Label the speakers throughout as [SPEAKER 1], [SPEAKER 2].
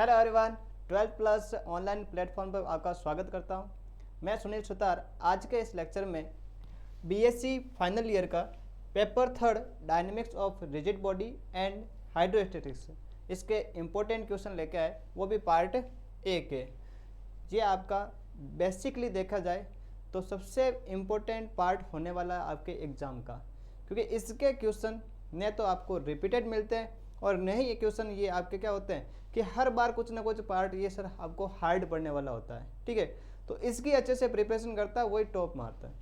[SPEAKER 1] Hello everyone, 12th plus online platform पर आपका स्वागत करता हूं। मैं सुनील सुतार। आज के इस लेक्चर में बीएससी फाइनल ईयर का paper third dynamics of rigid body and hydrostatics इसके इम्पोर्टेंट क्वेश्चन लेके आए, वो भी पार्ट ए के। ये आपका बेसिकली देखा जाए तो सबसे इम्पोर्टेंट पार्ट होने वाला है आपके एग्ज़ाम का, क्योंकि इसके क्वेश्चन न तो आपको रिपीटेड मिलते हैं और नहीं ये क्वेश्चन ये आपके क्या होते हैं कि हर बार कुछ ना कुछ पार्ट ये सर आपको हार्ड पड़ने वाला होता है। ठीक है, तो इसकी अच्छे से प्रिपरेशन करता है वही टॉप मारता है।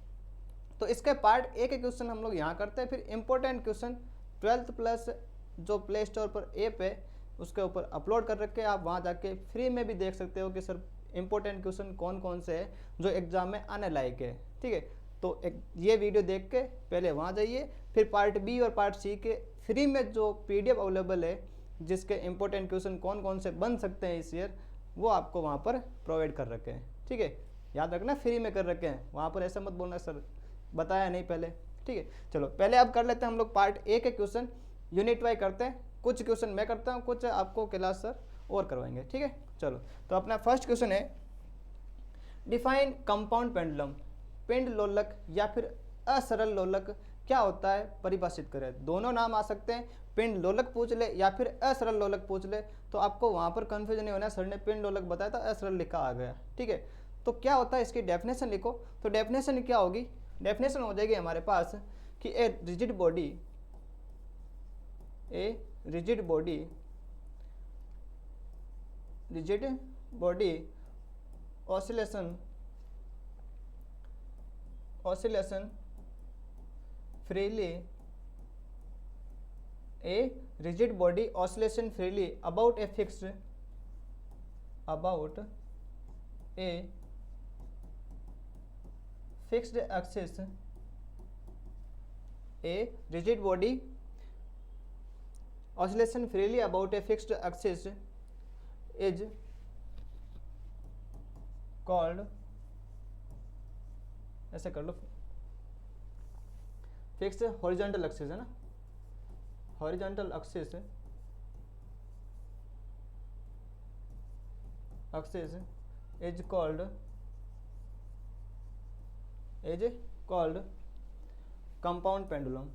[SPEAKER 1] तो इसके पार्ट ए के क्वेश्चन हम लोग यहाँ करते हैं, फिर इंपॉर्टेंट क्वेश्चन 12th प्लस जो प्ले स्टोर पर ऐप है उसके ऊपर अपलोड कर रखे हैं। आप वहाँ जाके फ्री में भी देख सकते हो कि सर इंपॉर्टेंट क्वेश्चन कौन कौन से हैं जो एग्जाम में आने लायक है। ठीक है, तो ये वीडियो देख के पहले वहाँ जाइए, फिर पार्ट बी और पार्ट सी के फ्री में जो पीडीएफ अवेलेबल है जिसके इंपॉर्टेंट क्वेश्चन कौन कौन से बन सकते हैं इस ईयर, वो आपको वहाँ पर प्रोवाइड कर रखे हैं। ठीक है, याद रखना फ्री में कर रखे हैं, वहाँ पर ऐसा मत बोलना सर बताया नहीं पहले। ठीक है, चलो पहले अब कर लेते हैं हम लोग पार्ट ए के क्वेश्चन, यूनिट वाइज करते हैं। कुछ क्वेश्चन मैं करता हूँ, कुछ आपको क्लास सर और करवाएंगे। ठीक है, चलो तो अपना फर्स्ट क्वेश्चन है डिफाइन कंपाउंड पेंडुलम। पिंड लोलक या फिर असरल लोलक क्या होता है परिभाषित करें। दोनों नाम आ सकते हैं, पिंड लोलक पूछ ले या फिर असरल लोलक पूछ ले, तो आपको वहाँ पर कन्फ्यूजन नहीं होना। सर ने पिंड लोलक बताया था, असरल लिखा आ गया। ठीक है, तो क्या होता है इसकी डेफिनेशन लिखो। तो डेफिनेशन क्या होगी, डेफिनेशन हो जाएगी हमारे पास कि a rigid body oscillation freely a rigid body oscillation freely about a fixed axis. A rigid body oscillation freely about a fixed axis is called, ऐसे कर लो, फिक्स्ड हॉरिजॉन्टल एक्सिस है ना, horizontal axis is called compound pendulum.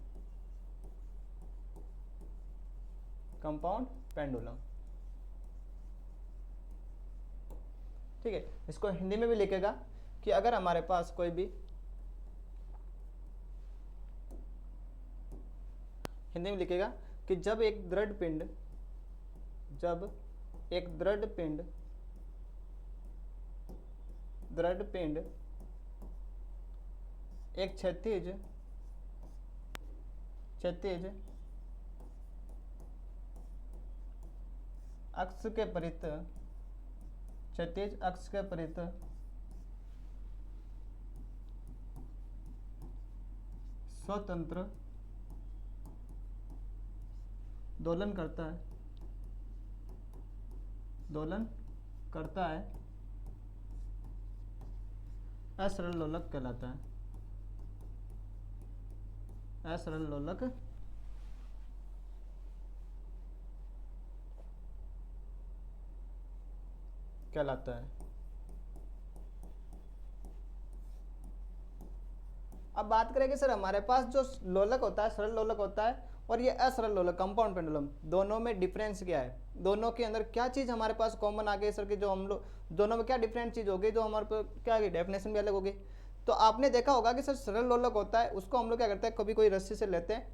[SPEAKER 1] ठीक है, इसको हिंदी में भी लिखेगा कि अगर हमारे पास कोई भी हिंदी में लिखेगा कि जब एक दृढ़ पिंड एक क्षैतिज अक्ष के परित स्वतंत्र दोलन करता है असरल लोलक कहलाता है। असरल लोलक कहलाता है। अब बात करेंगे सर हमारे पास जो लोलक होता है, सरल लोलक होता है, और ये असरल लोलक कंपाउंड पेंडुलम, दोनों में डिफरेंस क्या है, दोनों के अंदर क्या चीज़ हमारे पास कॉमन आ गई सर कि जो हम लोग दोनों में क्या डिफरेंट चीज़ हो गई जो हमारे पास क्या है, डेफिनेशन भी अलग हो गई। तो आपने देखा होगा कि सर सरल लोलक होता है, उसको हम लोग क्या करते हैं, कभी कोई रस्सी से लेते हैं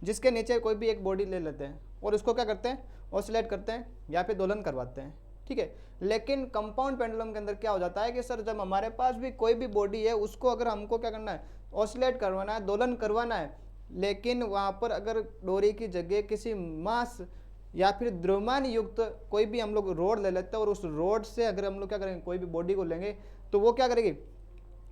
[SPEAKER 1] जिसके नीचे कोई भी एक बॉडी ले लेते हैं और उसको क्या करते हैं, ऑसिलेट करते हैं या फिर दोलन करवाते हैं। ठीक है, लेकिन कंपाउंड पेंडुलम के अंदर क्या हो जाता है कि सर जब हमारे पास भी कोई भी बॉडी है उसको अगर हमको क्या करना है, ऑसिलेट करवाना है, दोलन करवाना है, लेकिन वहाँ पर अगर डोरी की जगह किसी मास या फिर द्रव्यमान युक्त कोई भी हम लोग रोड ले लेते हैं और उस रोड से अगर हम लोग क्या करेंगे, कोई भी बॉडी को लेंगे तो वो क्या करेगी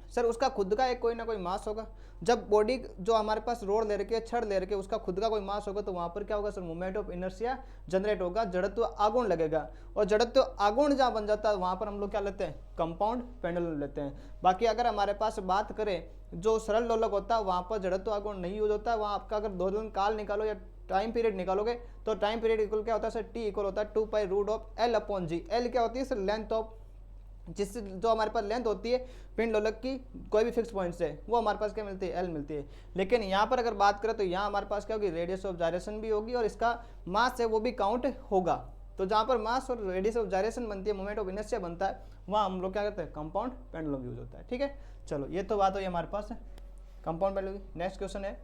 [SPEAKER 1] सर, उसका खुद का एक कोई ना कोई मास होगा। जब बॉडी जो हमारे पास रोड ले रखी है, छड़ ले रखी है, उसका खुद का कोई मास होगा तो वहाँ पर क्या होगा sir, moment of inertia generate होगा, जड़त्व आघूर्ण लगेगा, और जड़त्व आघूर्ण जहाँ बन जाता है वहाँ पर हम लोग क्या लेते हैं, कंपाउंड पेंडुलम लेते हैं। बाकी अगर हमारे पास बात करें जो सरल लोलक होता है वहाँ पर जड़त्व आघूर्ण नहीं यूज होता है, वहाँ आपका अगर दोलन काल निकालो या टाइम पीरियड निकालोगे तो टाइम पीरियड इक्वल क्या होता है सर, टी इक्वल होता है 2 pi root of L upon G. L क्या होती है सर, लेंथ ऑफ, जिससे जो हमारे पास लेंथ होती है पिंड लोलक की कोई भी फिक्स पॉइंट से, वो हमारे पास क्या मिलती है, एल मिलती है। लेकिन यहाँ पर अगर बात करें तो यहाँ हमारे पास क्या होगी, रेडियस ऑफ जायरेशन भी होगी और इसका मास है वो भी काउंट होगा। तो जहाँ पर मास और रेडियस ऑफ जायरेशन बनती है, मोमेंट ऑफ इनर्शिया बनता है, वहाँ हम लोग क्या करते हैं, कंपाउंड पेंडुलम यूज होता है। ठीक है, चलो ये तो बात हुई हमारे पास कंपाउंड पेंडुलम की। नेक्स्ट क्वेश्चन है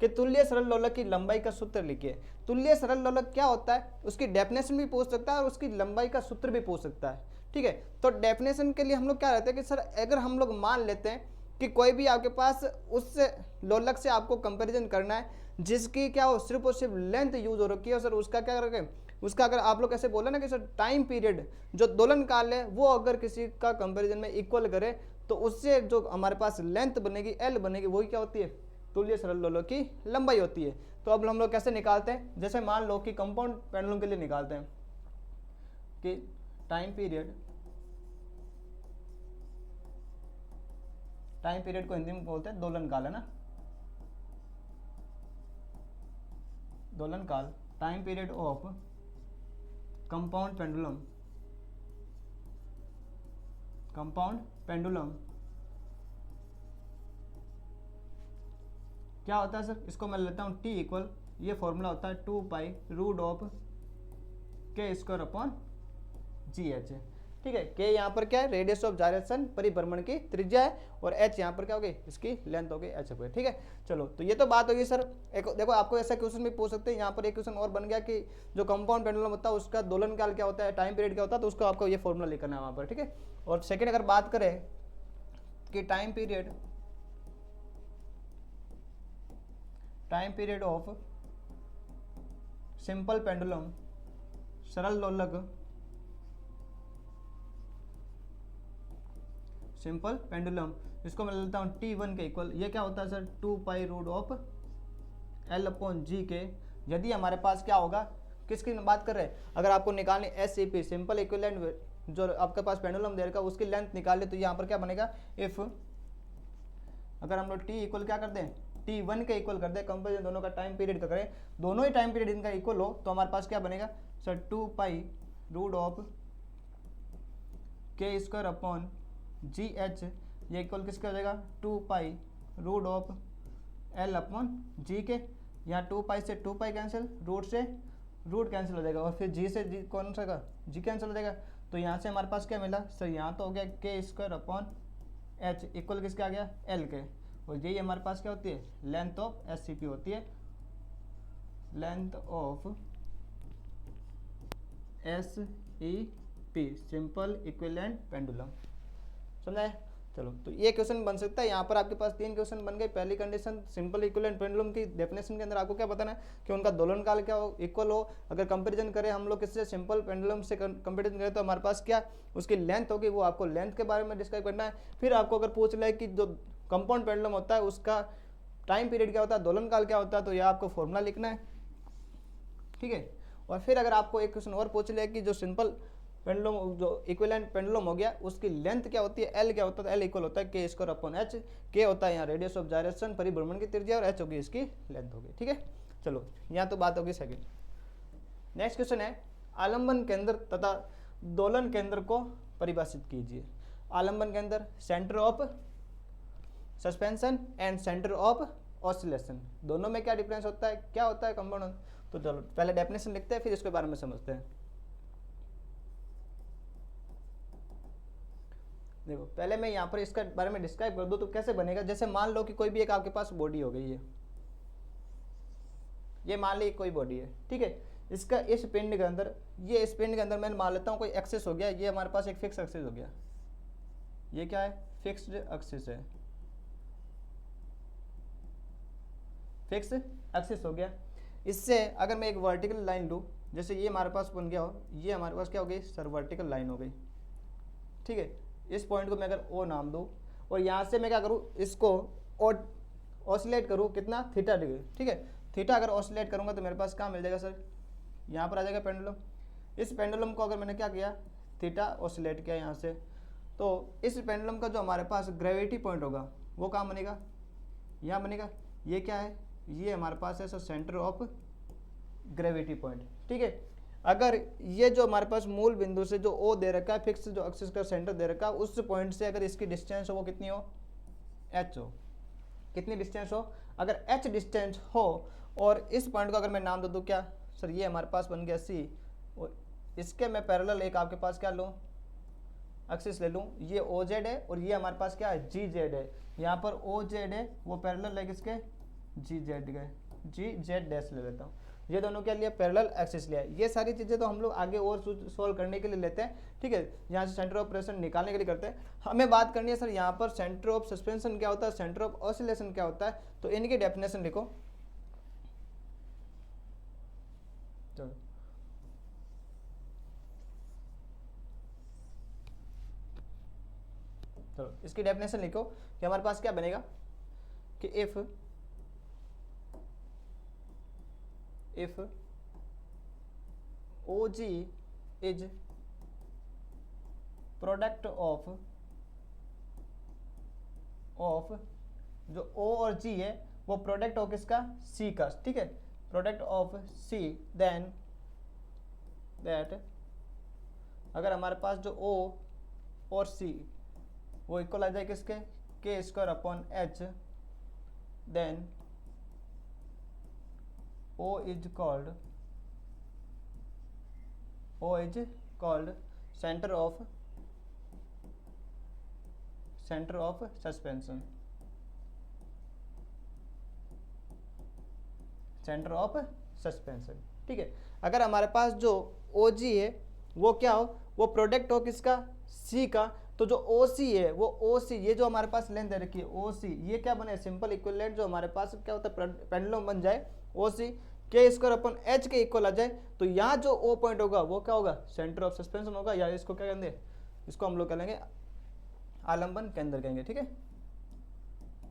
[SPEAKER 1] कि तुल्य सरल लोलक की लंबाई का सूत्र लिखिए। तुल्य सरल लोलक क्या होता है, उसकी डेफिनेशन भी पूछ सकता है और उसकी लंबाई का सूत्र भी पूछ सकता है। ठीक है, तो डेफिनेशन के लिए हम लोग क्या रहते हैं कि सर अगर हम लोग मान लेते हैं कि कोई भी आपके पास उस लोलक से आपको कंपैरिजन करना है जिसकी क्या हो, सिर्फ और सिर्फ लेंथ यूज हो रखी है, सर उसका क्या करेंगे, उसका अगर आप लोग ऐसे बोले ना कि सर टाइम पीरियड जो दोलन काल है वो अगर किसी का कंपैरिजन में इक्वल करे तो उससे जो हमारे पास लेंथ बनेगी एल बनेगी, वही क्या होती है, तुल्य सरल लोलक की लंबाई होती है। तो अब हम लोग कैसे निकालते हैं, जैसे मान लो कि कंपाउंड पेंडुलम के लिए निकालते हैं कि टाइम पीरियड को हिंदी में बोलते हैं दोलन काल, है ना, दोलन काल, time period of compound pendulum क्या होता है सर, इसको मैं लेता हूँ टी इक्वल, ये फॉर्मूला होता है 2 pi root of k square upon g H. ठीक है, के यहाँ पर क्या है, रेडियस ऑफ जायरेशन, परिभ्रमण की त्रिज्या है, और एच यहाँ पर क्या होगी, इसकी लेंथ होगी एच स्क्वायर। ठीक है, चलो तो ये तो बात होगी सर। एक देखो आपको ऐसा क्वेश्चन भी पूछ सकते हैं, यहाँ पर एक क्वेश्चन और बन गया कि जो कंपाउंड पेंडुलम होता है उसका दोलन काल क्या होता है, टाइम पीरियड क्या होता है, तो उसको आपको ये फॉर्मूला लिखना है वहाँ पर। ठीक है, और सेकेंड अगर बात करें कि time period of simple pendulum, सरल लोलक, सिंपल पेंडुलम, इसको मैं लेता हूँ T1 के इक्वल, ये क्या होता है sir, 2 pi root of L upon g के। यदि हमारे पास क्या होगा, किसकी बात कर रहे हैं, अगर आपको निकालनी SCP सिंपल इक्विवेलेंट, जो आपके पास पेंडुलम दे रखा है उसकी लेंथ निकाल ले, तो यहाँ पर क्या बनेगा, इफ अगर हम लोग T इक्वल क्या कर दें, T1 के इक्वल कर दें, कंपेरिजन दोनों का टाइम पीरियड का करें, दोनों ही टाइम पीरियड इनका इक्वल हो, तो हमारे पास क्या बनेगा sir, 2 pi root of k square upon g h, ये इक्वल किसका हो जाएगा, 2 pi root of L upon g के। यहाँ 2 पाई से 2 पाई कैंसिल, रूट से रूट कैंसिल हो जाएगा, और फिर जी से जी कौन सा का, जी कैंसिल हो जाएगा। तो यहाँ से हमारे पास क्या मिला सर, यहाँ तो हो गया के स्क्वायर अपॉन एच इक्वल किसका आ गया, एल के, और यही हमारे पास क्या होती है, लेंथ ऑफ SCP होती है, length of SEP simple equivalent pendulum. समझा है, चलो तो ये क्वेश्चन बन सकता है। यहाँ पर आपके पास 3 क्वेश्चन बन गए। पहली कंडीशन सिंपल इक्विवेलेंट पेंडुलम की डेफिनेशन के अंदर आपको क्या बताना है कि उनका दोलन काल क्या हो, इक्वल हो। अगर कंपैरिजन करें हम लोग किससे, सिंपल पेंडुलम से कंपैरिजन करें तो हमारे पास क्या उसकी लेंथ होगी, वो आपको लेंथ के बारे में डिस्क्राइब करना है। फिर आपको अगर पूछ ले कि जो कंपाउंड पेंडुलम होता है उसका टाइम पीरियड क्या होता है, दोलन काल क्या होता है, तो यह आपको फॉर्मूला लिखना है। ठीक है, और फिर अगर आपको एक क्वेश्चन और पूछ ले कि जो सिंपल पेंडुलम, जो इक्विवेलेंट पेंडुलम हो गया, उसकी लेंथ क्या होती है, एल क्या होता है, एल इक्वल होता है के स्क्वायर अपॉन एच। के होता है यहाँ रेडियस ऑफ जायरेशन, परिभ्रमण की त्रिज्या, और एच होगी इसकी लेंथ होगी। ठीक है, चलो यहाँ तो बात होगी सेकंड। नेक्स्ट क्वेश्चन है, आलंबन केंद्र तथा दोलन केंद्र को परिभाषित कीजिए। आलंबन केंद्र, centre of suspension and centre of oscillation, दोनों में क्या डिफरेंस होता है, क्या होता है कंपाउंड। तो चलो पहले डेफिनेशन लिखते हैं, फिर इसके बारे में समझते हैं। देखो पहले मैं यहाँ पर इसका बारे में डिस्क्राइब कर दूँ तो कैसे बनेगा। जैसे मान लो कि कोई भी एक आपके पास बॉडी हो गई है, ये मान ली कोई बॉडी है, ठीक है, इसका इस पिंड के अंदर, ये इस पिंड के अंदर मैं मान लेता हूँ कोई एक्सिस हो गया, ये हमारे पास एक फिक्स एक्सिस हो गया, ये क्या है, फिक्स्ड एक्सिस है, फिक्स एक्सिस हो गया। इससे अगर मैं एक वर्टिकल लाइन लूँ, जैसे ये हमारे पास बन गया हो, ये हमारे पास क्या हो गई सर, वर्टिकल लाइन हो गई। ठीक है, इस पॉइंट को मैं अगर ओ नाम दूँ और यहाँ से मैं क्या करूँ, इसको ऑसिलेट करूँ कितना, थीटा डिग्री। ठीक है, थीटा अगर ऑसिलेट करूँगा तो मेरे पास क्या मिल जाएगा सर, यहाँ पर आ जाएगा पेंडुलम। इस पेंडुलम को अगर मैंने क्या किया, थीटा ऑसिलेट किया यहाँ से, तो इस पेंडुलम का जो हमारे पास ग्रेविटी पॉइंट होगा वो कहाँ बनेगा, यहाँ बनेगा। ये क्या है, ये हमारे पास है sir centre of gravity point. ठीक है, अगर ये जो हमारे पास मूल बिंदु से जो ओ दे रखा है, फिक्स जो एक्सिस का सेंटर दे रखा है, उस पॉइंट से अगर इसकी डिस्टेंस हो वो कितनी हो, एच हो। कितनी डिस्टेंस हो, अगर एच डिस्टेंस हो और इस पॉइंट को अगर मैं नाम दे दूँ क्या सर, ये हमारे पास बन गया सी, और इसके मैं पैरेलल एक आपके पास क्या लूँ, एक्सिस ले लूँ, ये ओ जेड है और ये हमारे पास क्या है, जी जेड है। यहाँ पर ओ जेड है, वो पैरेलल है किसके, जी जेड के, जी जेड डैश ले लेता हूँ। ये दोनों क्या लिया, पैरेलल एक्सिस लिया। ये सारी चीज़ें तो हम लोग आगे और सोल्व करने के लिए लेते हैं। ठीक है, यहाँ से सेंटर ऑफ प्रेशर निकालने के लिए करते हैं। हमें बात करनी है सर यहाँ पर सेंटर ऑफ सस्पेंशन क्या होता है, सेंटर ऑफ ऑसिलेशन क्या होता है, तो इनकी डेफिनेशन लिखो। चलो इसकी डेफिनेशन लिखो कि हमारे पास क्या बनेगा कि if OG is product of जो O और G है वो प्रोडक्ट ऑफ किसका, C का। ठीक है, product of C, then that अगर हमारे पास जो O और C वो इक्वल आ जाए किसके, K square upon H, then O is called centre of suspension, centre of suspension. ठीक है, अगर हमारे पास जो OG है वो क्या हो, वो प्रोडक्ट हो किसका, C का, तो जो OC है वो OC, ये जो हमारे पास लेंथ दे रखी है OC, ये क्या बने, सिंपल इक्विवेलेंट जो हमारे पास क्या होता है पेंडुलम बन जाए, OC के स्क्वायर अपन एच के इक्वल आ जाए, तो यहाँ जो O पॉइंट होगा वो क्या होगा, सेंटर ऑफ सस्पेंशन होगा, या इसको क्या कहेंगे, इसको हम लोग कहेंगे आलंबन केंद्र कहेंगे। ठीक है,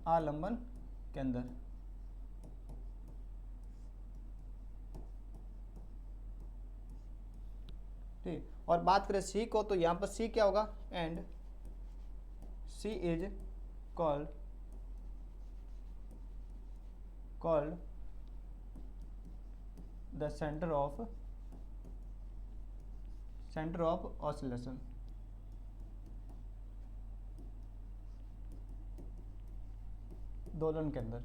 [SPEAKER 1] आलंबन केंद्र। ठीक, और बात करें सी को, तो यहाँ पर सी क्या होगा, and C is called the centre of oscillation. दोलन केंद्र।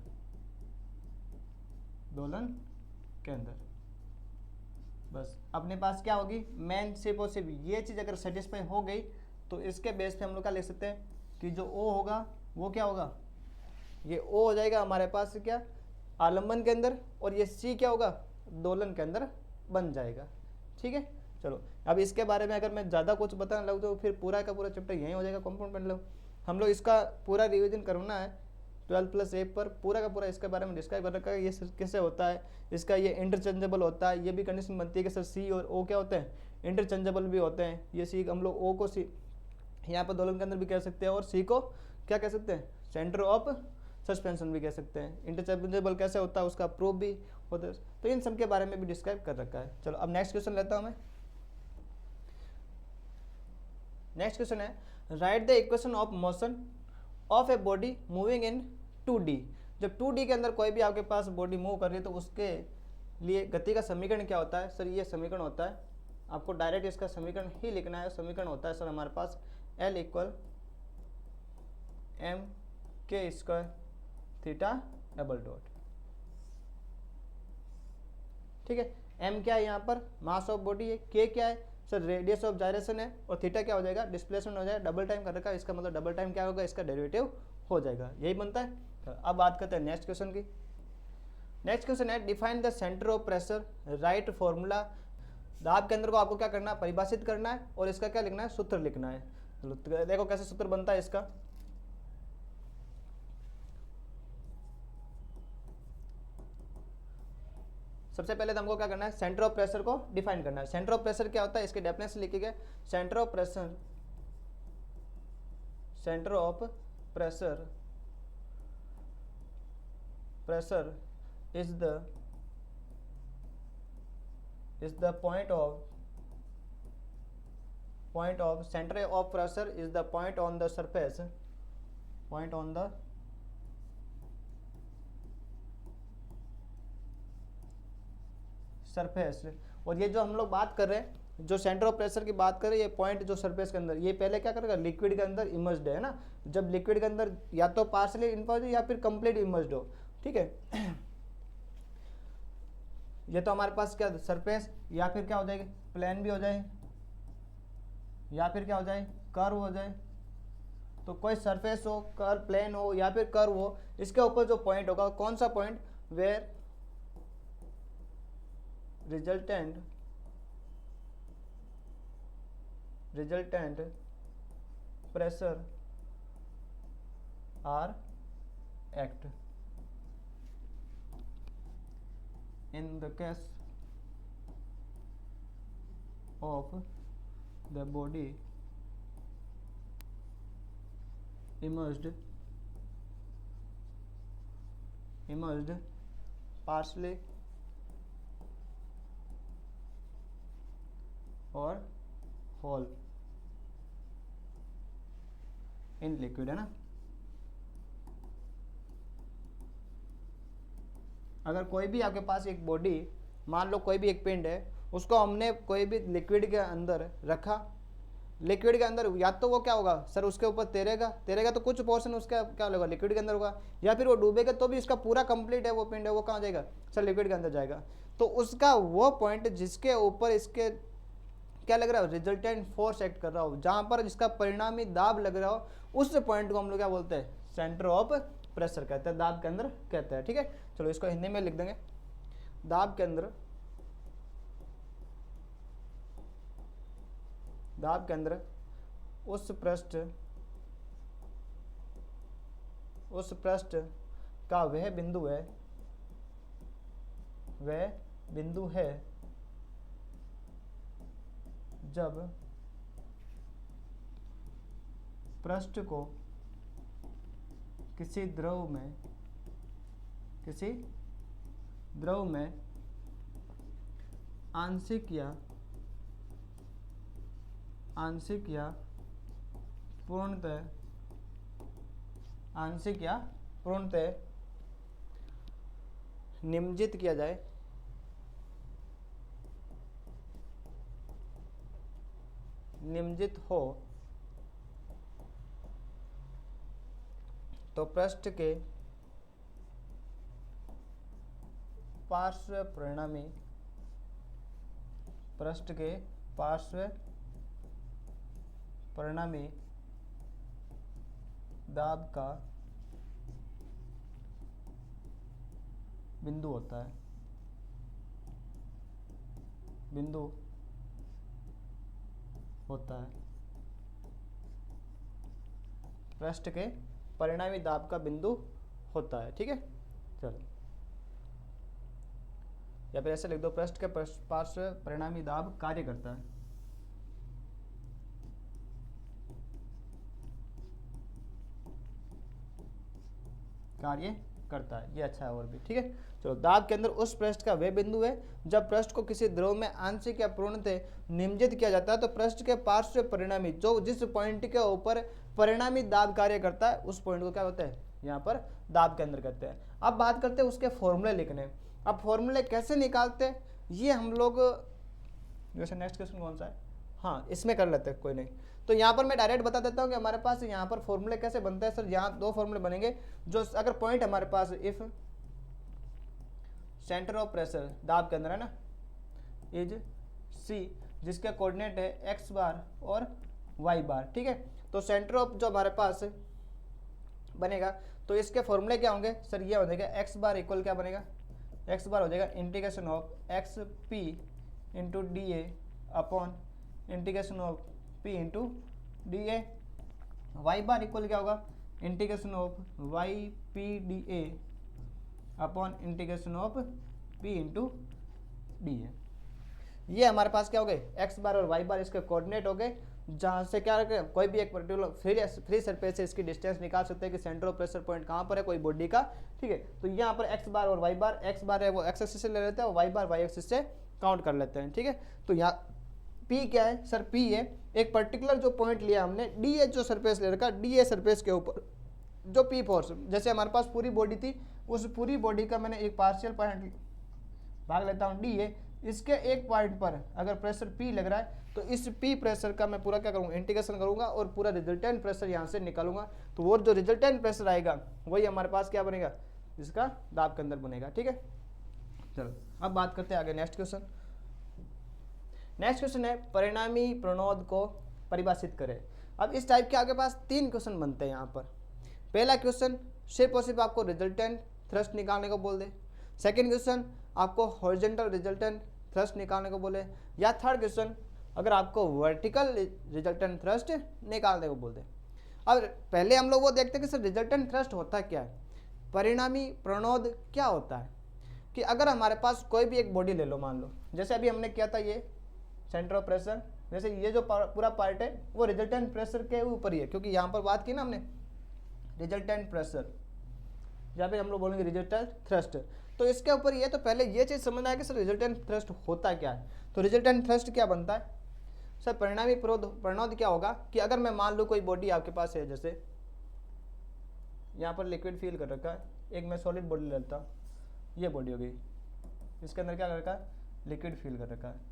[SPEAKER 1] बस अपने पास क्या होगी, मेन सिर्फ और सिर्फ ये चीज़ अगर सेटिस्फाई हो गई तो इसके बेस पे हम लोग क्या लिख सकते हैं कि जो O होगा वो क्या होगा, ये O हो जाएगा हमारे पास क्या, आलम्बन के अंदर, और ये C क्या होगा, दोलन के अंदर बन जाएगा। ठीक है, चलो अब इसके बारे में अगर मैं ज़्यादा कुछ बताने लगूँ तो फिर पूरा का पूरा चैप्टर यहीं हो जाएगा कंपाउंड पेंडुलम। हम लोग इसका पूरा रिवीजन करना है 12+1 पर, पूरा का पूरा इसके बारे में डिस्क्राइब कर रखा है, ये कैसे होता है, इसका ये इंटरचेंजेबल होता है, ये भी कंडीशन बनती है कि सर सी और ओ क्या होते हैं, इंटरचेंजेबल भी होते हैं। ये सी हम लोग ओ को सी यहाँ पर दोलन के अंदर भी कह सकते हैं, और सी को क्या कह सकते हैं, सेंटर ऑफ सस्पेंशन भी कह सकते हैं। इंटरचेंजेबल कैसे होता है उसका प्रूफ भी होता है, तो इन सब के बारे में भी डिस्क्राइब कर रखा है। चलो अब नेक्स्ट क्वेश्चन लेता हूँ मैं। नेक्स्ट क्वेश्चन है, right the equation of motion of a body moving in 2D। जब 2D के अंदर कोई भी आपके पास बॉडी मूव कर रही है तो उसके लिए गति का समीकरण क्या होता है, सर ये समीकरण होता है, आपको डायरेक्ट इसका समीकरण ही लिखना है। समीकरण होता है सर हमारे पास L = mk² θ डॉट। ठीक है, m क्या है यहाँ पर, मास ऑफ बॉडी है, k क्या है सर, रेडियस ऑफ जायरेशन है, और थीटा क्या हो जाएगा, डिस्प्लेसमेंट हो जाएगा। डबल टाइम कर रखा है, इसका मतलब डबल टाइम क्या होगा, इसका डेरिवेटिव हो जाएगा, यही बनता है। तो अब बात करते हैं नेक्स्ट क्वेश्चन की। नेक्स्ट क्वेश्चन है, define the centre of pressure, right formula. दाब केंद्र को आपको क्या करना है, परिभाषित करना है, और इसका क्या लिखना है, सूत्र लिखना है। चलो देखो कैसे सूत्र बनता है इसका। सबसे पहले तो हमको क्या करना है, सेंटर ऑफ प्रेशर को डिफाइन करना है। सेंटर ऑफ प्रेशर क्या होता है, इसके डेफिनेशन लिखिए। Centre of pressure is the point of center of pressure is the point on the surface surface, और ये जो हम लोग बात कर रहे हैं, जो सेंटर ऑफ प्रेशर की बात करें, ये पॉइंट जो सरफेस के अंदर, ये पहले क्या करेगा, लिक्विड के अंदर इमर्ज्ड है ना। जब लिक्विड के अंदर या तो पार्शली इमर्ज्ड या फिर कंप्लीट इमर्ज्ड हो, ठीक है। ये तो हमारे पास क्या सरफेस, या फिर क्या हो जाएगी, प्लेन भी हो जाए, या फिर क्या हो जाए, कर्व हो जाए। तो कोई सरफेस हो, कर्व, प्लेन हो या फिर कर्व हो, इसके ऊपर जो पॉइंट होगा, कौन सा point, where resultant pressure are act in the case of the body immersed partially or whole in liquid, है ना। अगर कोई भी आपके पास एक बॉडी, मान लो कोई भी एक पिंड है, उसको हमने कोई भी लिक्विड के अंदर रखा, लिक्विड के अंदर या तो वो क्या होगा सर, उसके ऊपर तैरेगा तो कुछ पोर्शन उसका क्या होगा, लिक्विड के अंदर होगा, या फिर वो डूबेगा तो भी इसका पूरा कंप्लीट है वो पिंड है, वो कहाँ जाएगा सर, लिक्विड के अंदर जाएगा। तो उसका वो पॉइंट जिसके ऊपर इसके क्या लग रहा हो, रिजल्टेंट फोर्स एक्ट कर रहा हो, जहाँ पर जिसका परिणामी दाब लग रहा हो, उस पॉइंट को हम लोग क्या बोलते हैं, सेंटर ऑफ प्रेशर कहते हैं, दाब के अंदर कहते हैं, ठीक है। चलो इसको हिंदी में लिख देंगे, दाब के अंदर उस पृष्ठ का वह बिंदु है जब पृष्ठ को किसी द्रव में आंशिक या पूर्णतः निमज्जित किया जाए, निमज्जित हो, तो पृष्ठ के पार्श्व परिणामी दाब का बिंदु होता है, पृष्ठ के परिणामी दाब का बिंदु होता है, ठीक है। चलो या फिर ऐसे लिख दो, पृष्ठ के पार्श्व परिणामी दाब कार्य करता है, ये अच्छा है और भी, ठीक है। चलो, दाब के अंदर उस पृष्ठ का वह बिंदु है जब पृष्ठ को किसी द्रव में आंशिक या पूर्णतः निमज्जित किया जाता है, तो पृष्ठ के पार्श्व परिणामी, जो जिस पॉइंट के ऊपर परिणामी दाब कार्य करता है, उस पॉइंट को क्या होता है, यहाँ पर दाब के अंदर करते हैं। अब बात करते हैं उसके फॉर्मूले लिखने। अब फॉर्मूले कैसे निकालते हैं, ये हम लोग, जैसे नेक्स्ट क्वेश्चन कौन सा है, हाँ इसमें कर लेते हैं, कोई नहीं। तो यहाँ पर मैं डायरेक्ट बता देता हूँ कि हमारे पास यहाँ पर फॉर्मूले कैसे बनते हैं सर। यहाँ दो फॉर्मूले बनेंगे, जो अगर पॉइंट हमारे पास इफ सेंटर ऑफ प्रेशर दाब के अंदर है ना, इज सी, जिसके कोऑर्डिनेट है एक्स बार और वाई बार, ठीक है। तो सेंटर ऑफ जो हमारे पास बनेगा, तो इसके फॉर्मूले क्या होंगे सर, ये हो जाएगा एक्स बार इक्वल क्या बनेगा, एक्स बार हो जाएगा integration of X P into D A upon integration of P into D A. Y bar equal क्या होगा, integration of Y P D A upon integration of P into D A. ये हमारे पास क्या हो गए, एक्स बार और Y बार इसके कोऑर्डिनेट हो गए, जहाँ से क्या रखें, कोई भी एक पर्टिकुलर फ्री सरफेस से इसकी डिस्टेंस निकाल सकते हैं कि सेंटर ऑफ प्रेशर पॉइंट कहाँ पर है कोई बॉडी का, ठीक है। तो यहाँ पर एक्स बार और वाई बार, एक्स बार है वो एक्स एक्सिस से ले लेते हैं और वाई बार वाई एक्सिस से काउंट कर लेते हैं, ठीक है। तो यहाँ पी क्या है सर, पी है एक पर्टिकुलर जो पॉइंट लिया हमने, डी ए जो सरफेस ले रखा, डी ए सरफेस के ऊपर जो पी फोर्स, जैसे हमारे पास पूरी बॉडी थी, उस पूरी बॉडी का मैंने एक पार्शियल पॉइंट भाग लेता हूँ डी ए, इसके एक पॉइंट पर अगर प्रेशर P लग रहा है तो इस P प्रेशर का मैं पूरा क्या करूँगा, इंटीग्रेशन करूँगा और पूरा रिजल्टेंट प्रेशर यहाँ से निकालूंगा। तो वो जो रिजल्टेंट प्रेशर आएगा वही हमारे पास क्या बनेगा, इसका दाब के अंदर बनेगा। ठीक है, चलो अब बात करते हैं आगे। नेक्स्ट क्वेश्चन है परिणामी प्रणोद को परिभाषित करें। अब इस टाइप के आपके पास 3 क्वेश्चन बनते हैं यहाँ पर। पहला क्वेश्चन सिर्फ और सिर्फ आपको रिजल्टेंट थ्रस्ट निकालने को बोल दे। सेकेंड क्वेश्चन आपको हॉरिजॉन्टल रिजल्टेंट थ्रस्ट निकालने को बोले, या थर्ड क्वेश्चन अगर आपको वर्टिकल रिजल्टेंट थ्रस्ट निकालने को बोल दे। अब पहले हम लोग वो देखते हैं कि सर रिजल्टेंट थ्रस्ट होता क्या है, परिणामी प्रणोद क्या होता है। कि अगर हमारे पास कोई भी एक बॉडी ले लो, मान लो जैसे अभी हमने किया था ये सेंटर ऑफ प्रेशर, जैसे ये जो पूरा पार्ट है वो रिजल्टेंट प्रेशर के ऊपर ही है, क्योंकि यहाँ पर बात की ना हमने रिजल्टेंट प्रेशर, या फिर हम लोग बोलेंगे रिजल्टेंट थ्रस्ट, तो इसके ऊपर ये। तो पहले ये चीज़ समझना है कि सर रिजल्टेंट थ्रस्ट होता क्या है। तो रिजल्टेंट थ्रस्ट क्या बनता है सर, परिणामी प्रणोद क्या होगा कि अगर मैं मान लूँ कोई बॉडी आपके पास है, जैसे यहाँ पर लिक्विड फील कर रखा है, एक मैं सॉलिड बॉडी लेता हूँ, ये बॉडी हो गई, इसके अंदर क्या कर रखा है, लिक्विड फील कर रखा है।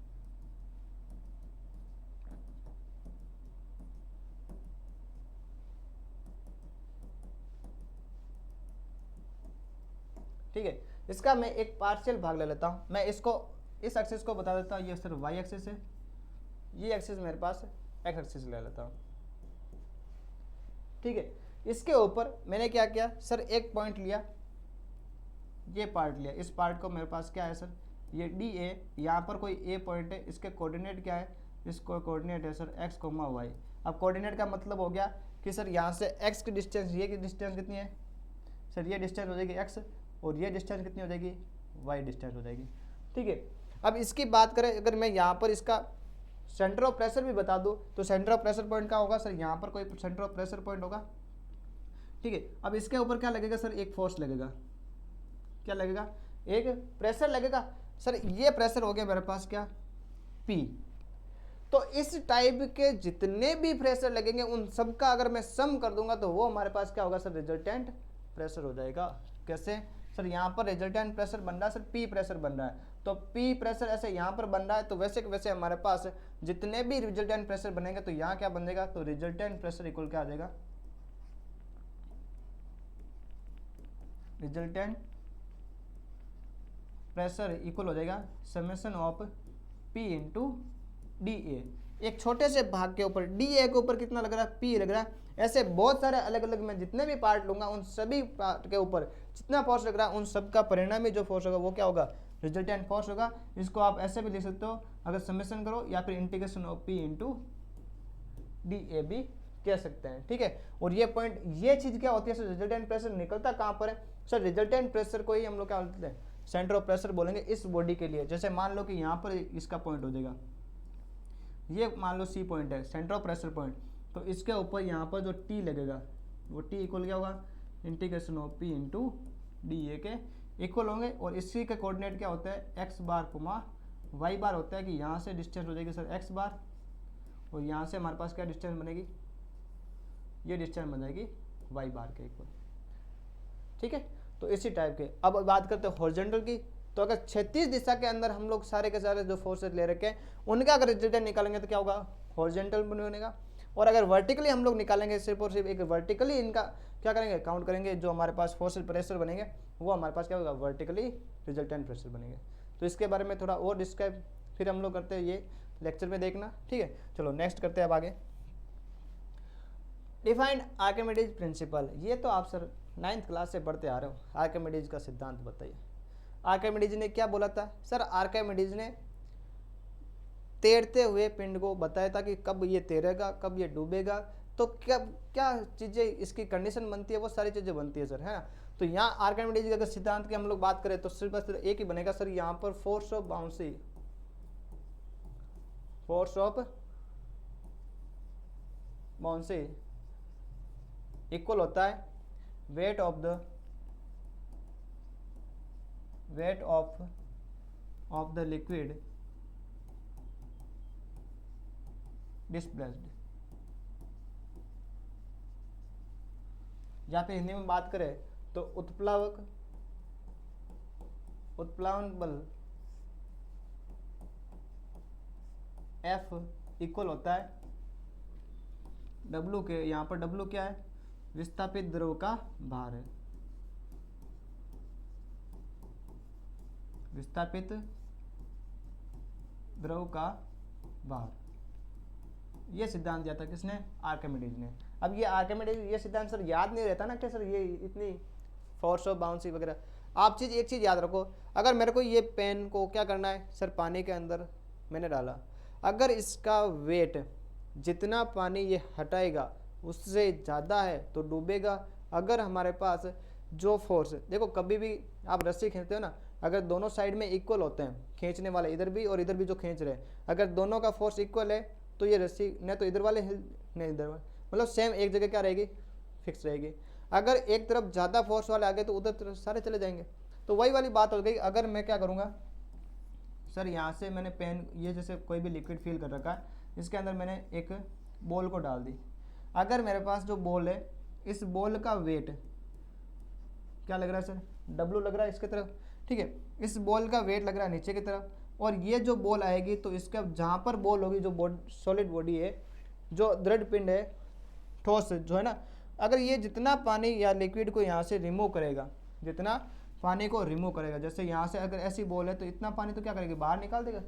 [SPEAKER 1] ठीक है, इसका मैं एक पार्शियल भाग ले लेता हूँ। मैं इसको इस एक्सिस को बता देता हूँ, ये सर वाई एक्सिस है, ये एक्सिस मेरे पास एक्स एक्सिस ले लेता हूँ। ठीक है, इसके ऊपर मैंने क्या किया सर, एक पॉइंट लिया, ये पार्ट लिया, इस पार्ट को मेरे पास क्या है सर, ये डी ए, यहाँ पर कोई ए पॉइंट है, इसके कोऑर्डिनेट क्या है, इसको कोऑर्डिनेट है सर एक्स कोमा वाई। अब कोऑर्डिनेट का मतलब हो गया कि सर यहाँ से एक्स की डिस्टेंस, ये की डिस्टेंस कितनी है सर, ये डिस्टेंस हो जाएगी एक्स, और ये डिस्टेंस कितनी हो जाएगी, वाई डिस्टेंस हो जाएगी। ठीक है, अब इसकी बात करें, अगर मैं यहाँ पर इसका सेंटर ऑफ प्रेशर भी बता दूँ तो सेंटर ऑफ प्रेशर पॉइंट क्या होगा सर, यहाँ पर कोई सेंटर ऑफ प्रेशर पॉइंट होगा। ठीक है, अब इसके ऊपर क्या लगेगा सर, एक फोर्स लगेगा, क्या लगेगा, एक प्रेशर लगेगा सर। ये प्रेशर हो गया मेरे पास क्या, P। तो इस टाइप के जितने भी प्रेशर लगेंगे उन सब का अगर मैं सम कर दूंगा तो वो हमारे पास क्या होगा सर, रिजल्टेंट प्रेशर हो जाएगा। कैसे सर, यहाँ पर रिजल्टेंट प्रेशर बन रहा है सर, P प्रेशर बन रहा है, तो P प्रेशर ऐसे यहाँ पर बन रहा है, तो वैसे वैसे हमारे पास जितने भी रिजल्टेंट प्रेशर बनेंगे तो यहाँ क्या बनेगा, तो रिजल्टेंट प्रेशर इक्वल क्या आ जाएगा, रिजल्टेंट प्रेशर इक्वल हो जाएगा summation of P into D ए। एक छोटे से भाग के ऊपर डी ए के ऊपर कितना लग रहा है, P लग रहा है। ऐसे बहुत सारे अलग अलग मैं जितने भी पार्ट लूंगा उन सभी पार्ट के ऊपर जितना फोर्स लग रहा है उन सब का परिणामी जो फोर्स होगा वो क्या होगा, रिजल्टेंट फोर्स होगा। इसको आप ऐसे भी लिख सकते हो अगर समेशन करो, या फिर integration of P into D ए भी कह सकते हैं। ठीक है, और ये पॉइंट, ये चीज क्या होती है सर, रिजल्टेंट प्रेशर निकलता कहाँ पर है सर, रिजल्टेंट प्रेशर को ही हम लोग क्या बोलते हैं, सेंटर ऑफ प्रेशर बोलेंगे इस बॉडी के लिए। जैसे मान लो कि यहाँ पर इसका पॉइंट हो जाएगा, ये मान लो C पॉइंट है, सेंटर ऑफ प्रेशर पॉइंट, तो इसके ऊपर यहाँ पर जो T लगेगा वो T इक्वल क्या होगा, integration of P into D ए के इक्वल होंगे। और इसी का कोऑर्डिनेट क्या होता है, एक्स बार कुमा वाई बार होता है, कि यहाँ से डिस्टेंस हो जाएगी सर एक्स बार, और यहाँ से हमारे पास क्या डिस्टेंस बनेगी, ये डिस्टेंस बन जाएगी वाई बार के इक्वल। ठीक है, तो इसी टाइप के। अब बात करते हैं हॉरिजॉन्टल की, तो अगर 36 दिशा के अंदर हम लोग सारे के सारे जो फोर्सेस ले रखे हैं उनका अगर रिजल्टेंट निकालेंगे तो क्या होगा, हॉरिजॉन्टल बनेगा। और अगर वर्टिकली हम लोग निकालेंगे, सिर्फ और सिर्फ एक वर्टिकली इनका क्या करेंगे, काउंट करेंगे, जो हमारे पास फोर्स प्रेशर बनेंगे वो हमारे पास क्या होगा, वर्टिकली रिजल्टेंट प्रेशर बनेंगे। तो इसके बारे में थोड़ा और डिस्क्राइब फिर हम लोग करते हैं ये लेक्चर में देखना। ठीक है, चलो नेक्स्ट करते हैं अब आगे। डिफाइंड आर्किमिडीज प्रिंसिपल, ये तो आप सर 9th क्लास से पढ़ते आ रहे हो। आर्किमिडीज का सिद्धांत बताइए। आर्किमिडीज ने क्या बोला था सर, आर्किमिडीज ने तैरते हुए पिंड को बताया था कि कब ये तैरेगा कब ये डूबेगा, तो कब क्या चीज़ें इसकी कंडीशन बनती है, वो सारी चीज़ें बनती है सर, है ना। तो यहाँ आर्किमिडीज के अगर सिद्धांत की हम लोग बात करें तो सिर्फ एक ही बनेगा सर, यहाँ पर force of bouncy, force of bouncy equal होता है weight of the liquid displaced, या फिर हिंदी में बात करें तो उत्प्लावन बल एफ इक्वल होता है डब्लू के, यहाँ पर डब्लू क्या है, विस्थापित द्रव का भार है, विस्थापित द्रव का भार। ये सिद्धांत दिया था किसने, आर्किमिडीज ने। अब ये आर्किमिडीज ये सिद्धांत सर याद नहीं रहता ना कि सर ये इतनी फोर्स ऑफ बाउंसी वगैरह। आप एक चीज़ याद रखो, अगर मेरे को ये पेन को क्या करना है सर, पानी के अंदर मैंने डाला, अगर इसका वेट जितना पानी ये हटाएगा उससे ज़्यादा है तो डूबेगा। अगर हमारे पास जो फोर्स, देखो कभी भी आप रस्सी खींचते हो ना, अगर दोनों साइड में इक्वल होते हैं, खींचने वाले इधर भी और इधर भी जो खींच रहे हैं, अगर दोनों का फोर्स इक्वल है तो ये रस्सी न तो इधर वाले हिल नहीं इधर वाले, मतलब सेम एक जगह क्या रहेगी, फिक्स रहेगी। अगर एक तरफ ज़्यादा फोर्स वाले आ गए तो उधर तरफ सारे चले जाएंगे। तो वही वाली बात हो गई। अगर मैं क्या करूँगा सर, यहाँ से मैंने पेन, ये जैसे कोई भी लिक्विड फिल कर रखा है, इसके अंदर मैंने एक बॉल को डाल दी। अगर मेरे पास जो बॉल है, इस बॉल का वेट क्या लग रहा है सर, डब्लू लग रहा है इसके तरफ, ठीक है, इस बॉल का वेट लग रहा है नीचे की तरफ, और ये जो बॉल आएगी तो इसका जहाँ पर बॉल होगी, जो सॉलिड बॉडी है, जो दृढ़ पिंड है, ठोस जो है ना, अगर ये जितना पानी या लिक्विड को यहाँ से रिमूव करेगा, जितना पानी को रिमूव करेगा, जैसे यहाँ से अगर ऐसी बॉल है तो इतना पानी तो क्या करेगी, बाहर निकाल देगा,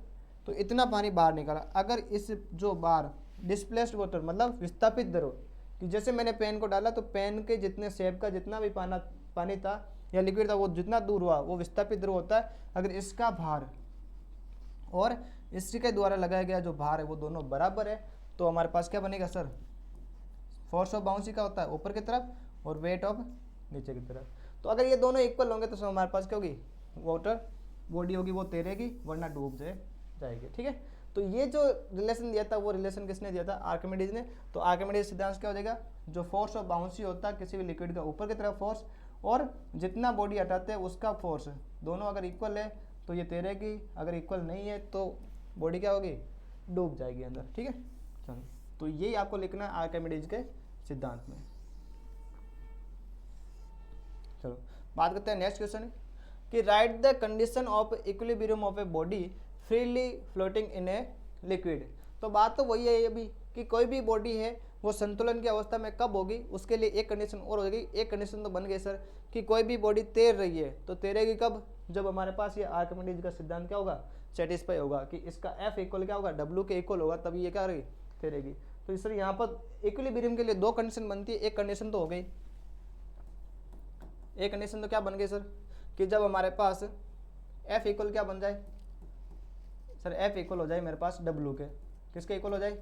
[SPEAKER 1] तो इतना पानी बाहर निकाला। अगर इस जो बाहर डिस्प्लेस्ड वाटर मतलब विस्थापित द्रव, कि जैसे मैंने पेन को डाला तो पेन के जितने शेप का जितना भी पानी था या लिक्विड था वो जितना दूर हुआ वो विस्थापित द्रव होता है। अगर इसका भार और इसके द्वारा लगाया गया जो भार है वो दोनों बराबर है तो हमारे पास क्या बनेगा सर, फोर्स ऑफ बाउंसी का होता है ऊपर की तरफ और वेट ऑफ नीचे की तरफ। तो अगर ये दोनों इक्वल होंगे तो हमारे पास क्या होगी, वाटर बॉडी होगी वो तैरेगी वरना डूब जाएगी, ठीक है। तो ये जो रिलेशन दिया था वो रिलेशन किसने दिया था, आर्किमिडीज ने। तो आर्किमिडीज सिद्धांत क्या हो जाएगा, जो फोर्स ऑफ बाउंसी होता है किसी भी लिक्विड का ऊपर की तरफ फोर्स और जितना बॉडी हटाते हैं उसका फोर्स, दोनों अगर इक्वल है तो ये तैरेगी, अगर इक्वल नहीं है तो बॉडी क्या होगी, डूब जाएगी अंदर, ठीक है। चलो, तो यही आपको लिखना है आर्किमिडीज के सिद्धांत में। चलो बात करते हैं नेक्स्ट क्वेश्चन कि right the condition of equilibrium of a body freely floating in a liquid. तो बात तो वही है अभी कि कोई भी बॉडी है वो संतुलन की अवस्था में कब होगी, उसके लिए एक कंडीशन और होगी। एक कंडीशन तो बन गई सर कि कोई भी बॉडी तैर रही है तो तैरेगी कब, जब हमारे पास ये आर्किमिडीज का सिद्धांत क्या होगा, सेटिस्फाई होगा कि इसका एफ इक्वल क्या होगा, डब्ल्यू के इक्वल होगा, तभी ये क्या रहेगी, तैरेगी। तो सर यहाँ पर इक्विलिब्रियम के लिए दो कंडीशन बनती है, एक कंडीशन तो हो गई, एक कंडीशन तो क्या बन गई सर कि जब हमारे पास एफ इक्वल क्या बन जाए सर, एफ इक्वल हो जाए मेरे पास डब्ल्यू के, किसके इक्वल हो जाए,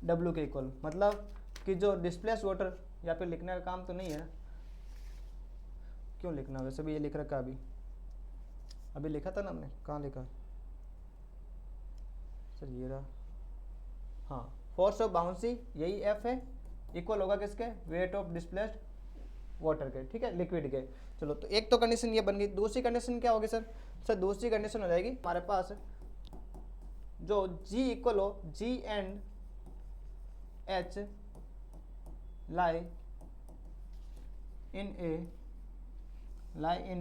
[SPEAKER 1] डब्ल्यू के इक्वल, मतलब कि जो डिस्प्लेस वाटर, या फिर लिखने का काम तो नहीं है ना, क्यों लिखना, वैसे भी ये लिख रखा अभी लिखा था ना हमने, कहाँ लिखा सर, ये रहा, हाँ, फोर्स ऑफ बाउंसी यही एफ है, इक्वल होगा किसके, वेट ऑफ डिस्प्लेस्ड वाटर के, ठीक है, लिक्विड के। चलो, तो एक तो कंडीशन ये बन गई। दूसरी कंडीशन क्या होगी सर, दूसरी कंडीशन हो जाएगी हमारे पास जो G इक्वल हो, G and H lie in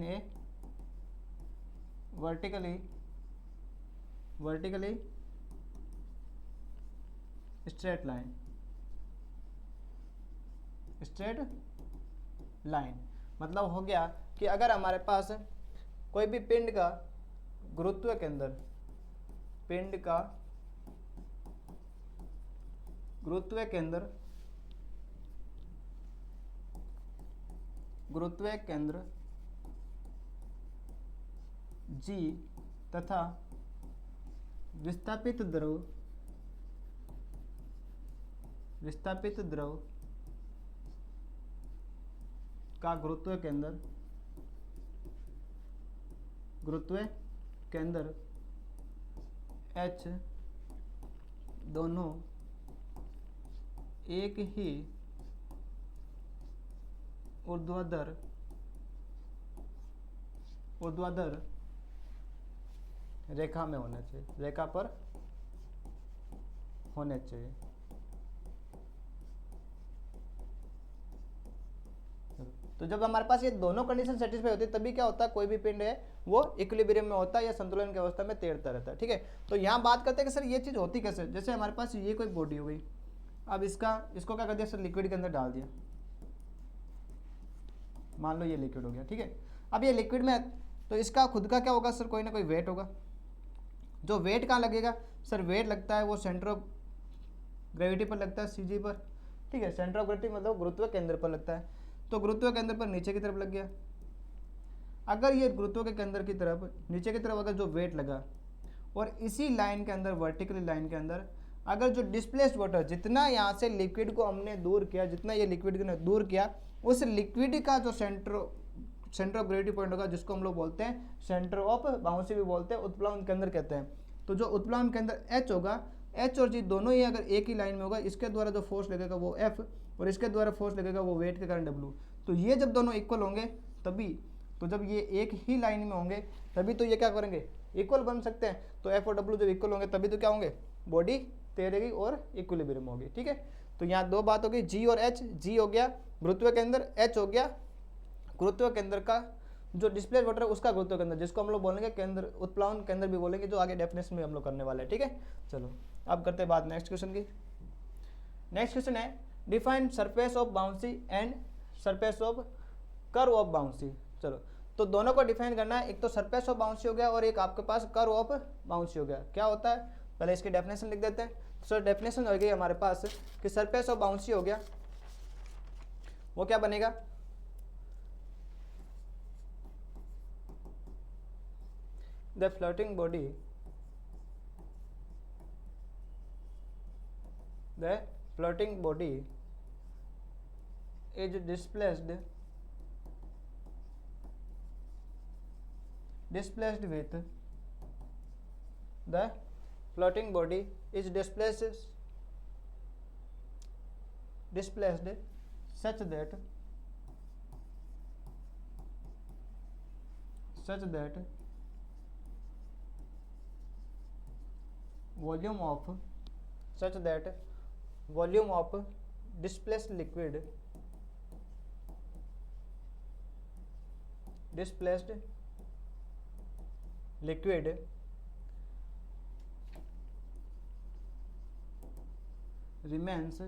[SPEAKER 1] A vertically straight line, मतलब हो गया कि अगर हमारे पास कोई भी पिंड का गुरुत्व के अंदर, पिंड का गुरुत्व केंद्र G तथा विस्थापित द्रव का गुरुत्व केंद्र H दोनों एक ही ऊर्ध्वाधर रेखा में होना चाहिए, रेखा पर होने चाहिए। तो जब हमारे पास ये दोनों कंडीशन सेटिस्फाई होती है तभी क्या होता है, कोई भी पिंड है वो इक्विलिब्रियम में होता है या संतुलन की अवस्था में तैरता रहता है। ठीक है, तो यहाँ बात करते हैं कि सर ये चीज़ होती कैसे। जैसे हमारे पास ये कोई बॉडी हो गई, अब इसको क्या कर दिया सर, लिक्विड के अंदर डाल दिया, मान लो ये लिक्विड हो गया। ठीक है, अब ये लिक्विड में है, तो इसका खुद का क्या होगा सर, कोई ना कोई वेट होगा। जो वेट कहाँ लगेगा सर, वेट लगता है वो सेंटर ऑफ ग्रेविटी पर लगता है, CG पर। ठीक है, सेंटर ऑफ ग्रेविटी मतलब गुरुत्व केंद्र पर लगता है, तो गुरुत्व केंद्र पर नीचे की तरफ लग गया। अगर ये गुरुत्व के केंद्र की तरफ नीचे की तरफ अगर जो वेट लगा और इसी लाइन के अंदर, वर्टिकली लाइन के अंदर अगर जो डिस्प्लेस्ड वाटर, जितना यहाँ से लिक्विड को हमने दूर किया, जितना ये लिक्विड को दूर किया, उस लिक्विड का जो सेंटर ऑफ ग्रेविटी पॉइंट होगा, जिसको हम लोग बोलते हैं सेंटर ऑफ बाउंसी भी बोलते हैं, उत्प्लावन केंद्र कहते हैं। तो जो उत्प्लावन केंद्र H होगा, H और G दोनों ही अगर एक ही लाइन में होगा, इसके द्वारा जो फोर्स लगेगा वो F और इसके द्वारा फोर्स लगेगा वो वेट के कारण W। तो ये जब दोनों इक्वल होंगे तभी, तो जब ये एक ही लाइन में होंगे तभी तो ये क्या करेंगे, इक्वल बन सकते हैं। तो F और W जब इक्वल होंगे तभी तो क्या होंगे, बॉडी तैरेगी और इक्विलिब्रियम होगी। ठीक है, तो यहाँ दो बात हो गई, G और H। G हो गया गुरुत्व केंद्र, H हो गया गुरुत्व केंद्र का जो डिस्प्लेस वाटर है उसका गुरुत्व केंद्र, जिसको हम लोग बोलेंगे केंद्र, उत्प्लावन केंद्र भी बोलेंगे, जो आगे डेफिनेशन में हम लोग करने वाले हैं। ठीक है, चलो अब करते हैं बात नेक्स्ट क्वेश्चन की। नेक्स्ट क्वेश्चन है define surface of bouncy and surface of curve of bouncy. चलो, तो दोनों को डिफाइन करना है, एक तो सरफेस ऑफ बाउंसी हो गया और एक आपके पास कर्व ऑफ बाउंसी हो गया। क्या होता है, पहले इसकी डेफिनेशन लिख देते हैं। सर डेफिनेशन हो गई हमारे पास कि सरफेस ऑफ बाउंसी हो गया, वो क्या बनेगा, the floating body is displaced with the floating body is displaced such that volume of displaced liquid remains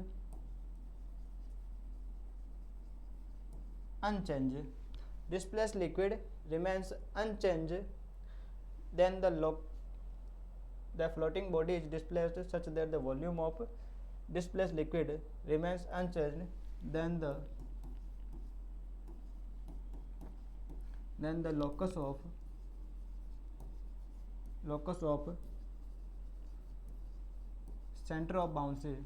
[SPEAKER 1] unchanged. Displaced liquid remains unchanged, then the floating body is displaced such that the volume of displaced liquid remains unchanged, then the locus of center of bouncy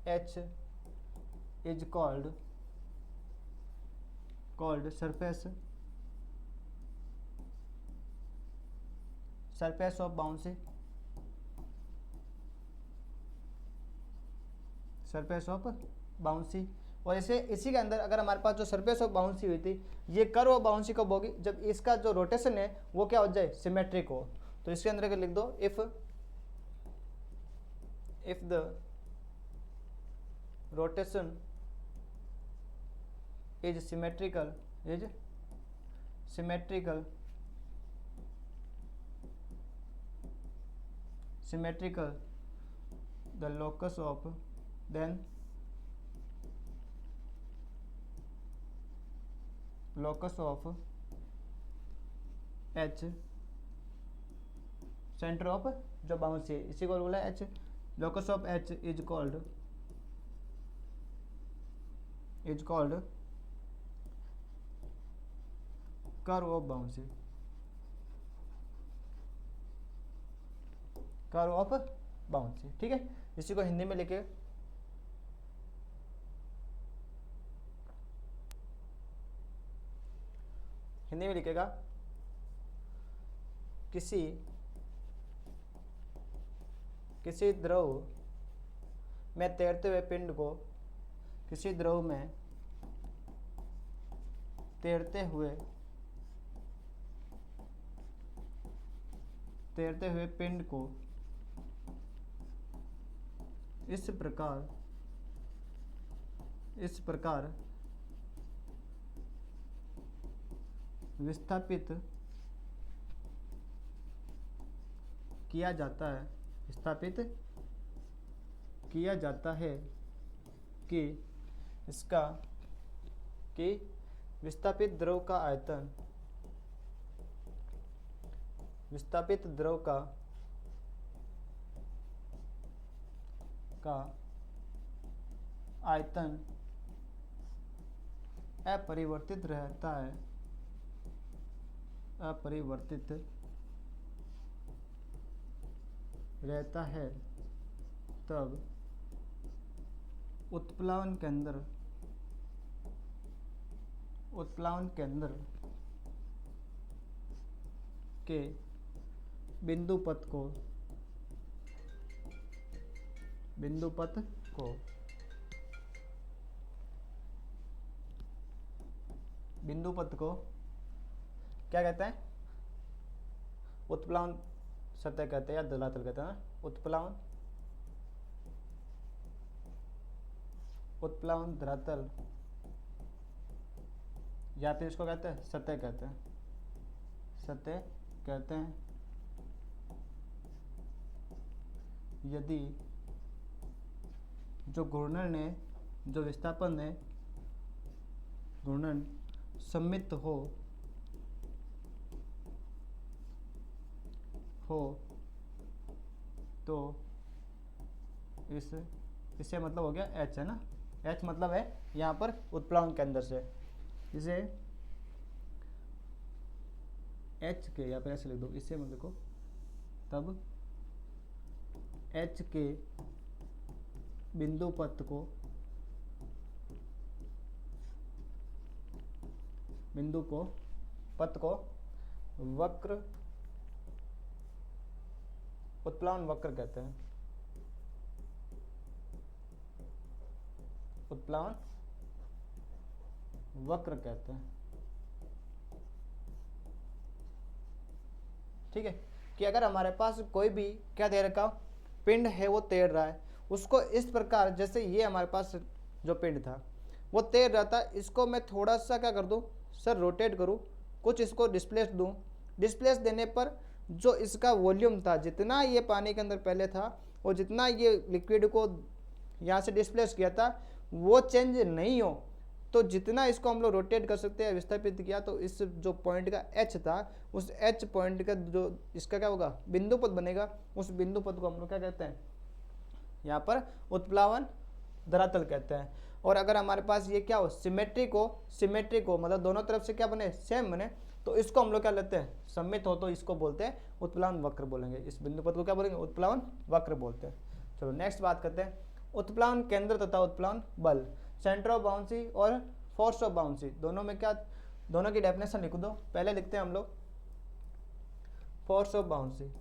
[SPEAKER 1] H is called surface of bouncy, और इसे इसी के अंदर अगर हमारे पास जो surface of bouncy हुई थी, ये कर्व ऑफ बाउंसी कब होगी, जब इसका जो रोटेशन है वो क्या हो जाए, सिमेट्रिक हो। तो इसके अंदर लिख दो, if the rotation is symmetrical, the locus of H centre of जो बाउंसी है, इसी को बोला H, locus of H is called curve of bouncy, ठीक है। इसी को हिंदी में लिखे, हिंदी में लिखेगा, किसी द्रव में तैरते हुए पिंड को, किसी द्रव में तैरते तैरते हुए पिंड को इस प्रकार विस्थापित किया जाता है कि इसका कि विस्थापित द्रव का आयतन अपरिवर्तित रहता है तब उत्प्लावन केंद्र के बिंदु पथ को क्या कहते हैं? उत्प्लावन सतह कहते हैं या धरातल कहते हैं। उत्प्लावन धरातल या फिर इसको कहते हैं सतह कहते हैं। यदि जो विस्थापन है घूर्णन सममित हो तो इससे मतलब हो गया H, है ना। H मतलब है यहाँ पर उत्प्लावन केंद्र से, इसे H के या फिर ऐसे लिख दो, इससे मतलब देखो तब H के बिंदु पथ को वक्र उत्प्लावन वक्र कहते हैं। ठीक है, कि अगर हमारे पास कोई भी क्या दे रखा पिंड है, वो तैर रहा है, उसको इस प्रकार, जैसे ये हमारे पास जो पिंड था वो तैर रहा था, इसको मैं थोड़ा सा क्या कर दूं सर, रोटेट करूं, कुछ इसको डिस्प्लेस दूं। डिस्प्लेस देने पर जो इसका वॉल्यूम था, जितना ये पानी के अंदर पहले था और जितना ये लिक्विड को यहाँ से डिस्प्लेस किया था, वो चेंज नहीं हो, तो जितना इसको हम लोग रोटेट कर सकते हैं, विस्थापित किया, तो इस जो पॉइंट का H था, उस H पॉइंट का जो इसका क्या होगा बिंदु पथ बनेगा, उस बिंदु पथ को हम लोग क्या कहते हैं यहाँ पर उत्प्लावन धरातल कहते हैं। और अगर हमारे पास ये क्या हो सिमेट्रिक हो मतलब दोनों तरफ से क्या बने सेम बने, तो इसको हम लोग क्या लेते हैं सममित हो, तो इसको बोलते हैं उत्प्लावन वक्र बोलेंगे। इस बिंदु पथ को क्या बोलेंगे उत्प्लावन वक्र बोलते हैं। चलो नेक्स्ट बात करते हैं उत्प्लावन केंद्र तथा उत्प्लावन बल, सेंटर ऑफ बाउंसी और फोर्स ऑफ बाउंसी, दोनों में क्या, दोनों की डेफिनेशन लिख दो। पहले लिखते हैं हम लोग फोर्स ऑफ बाउंसी,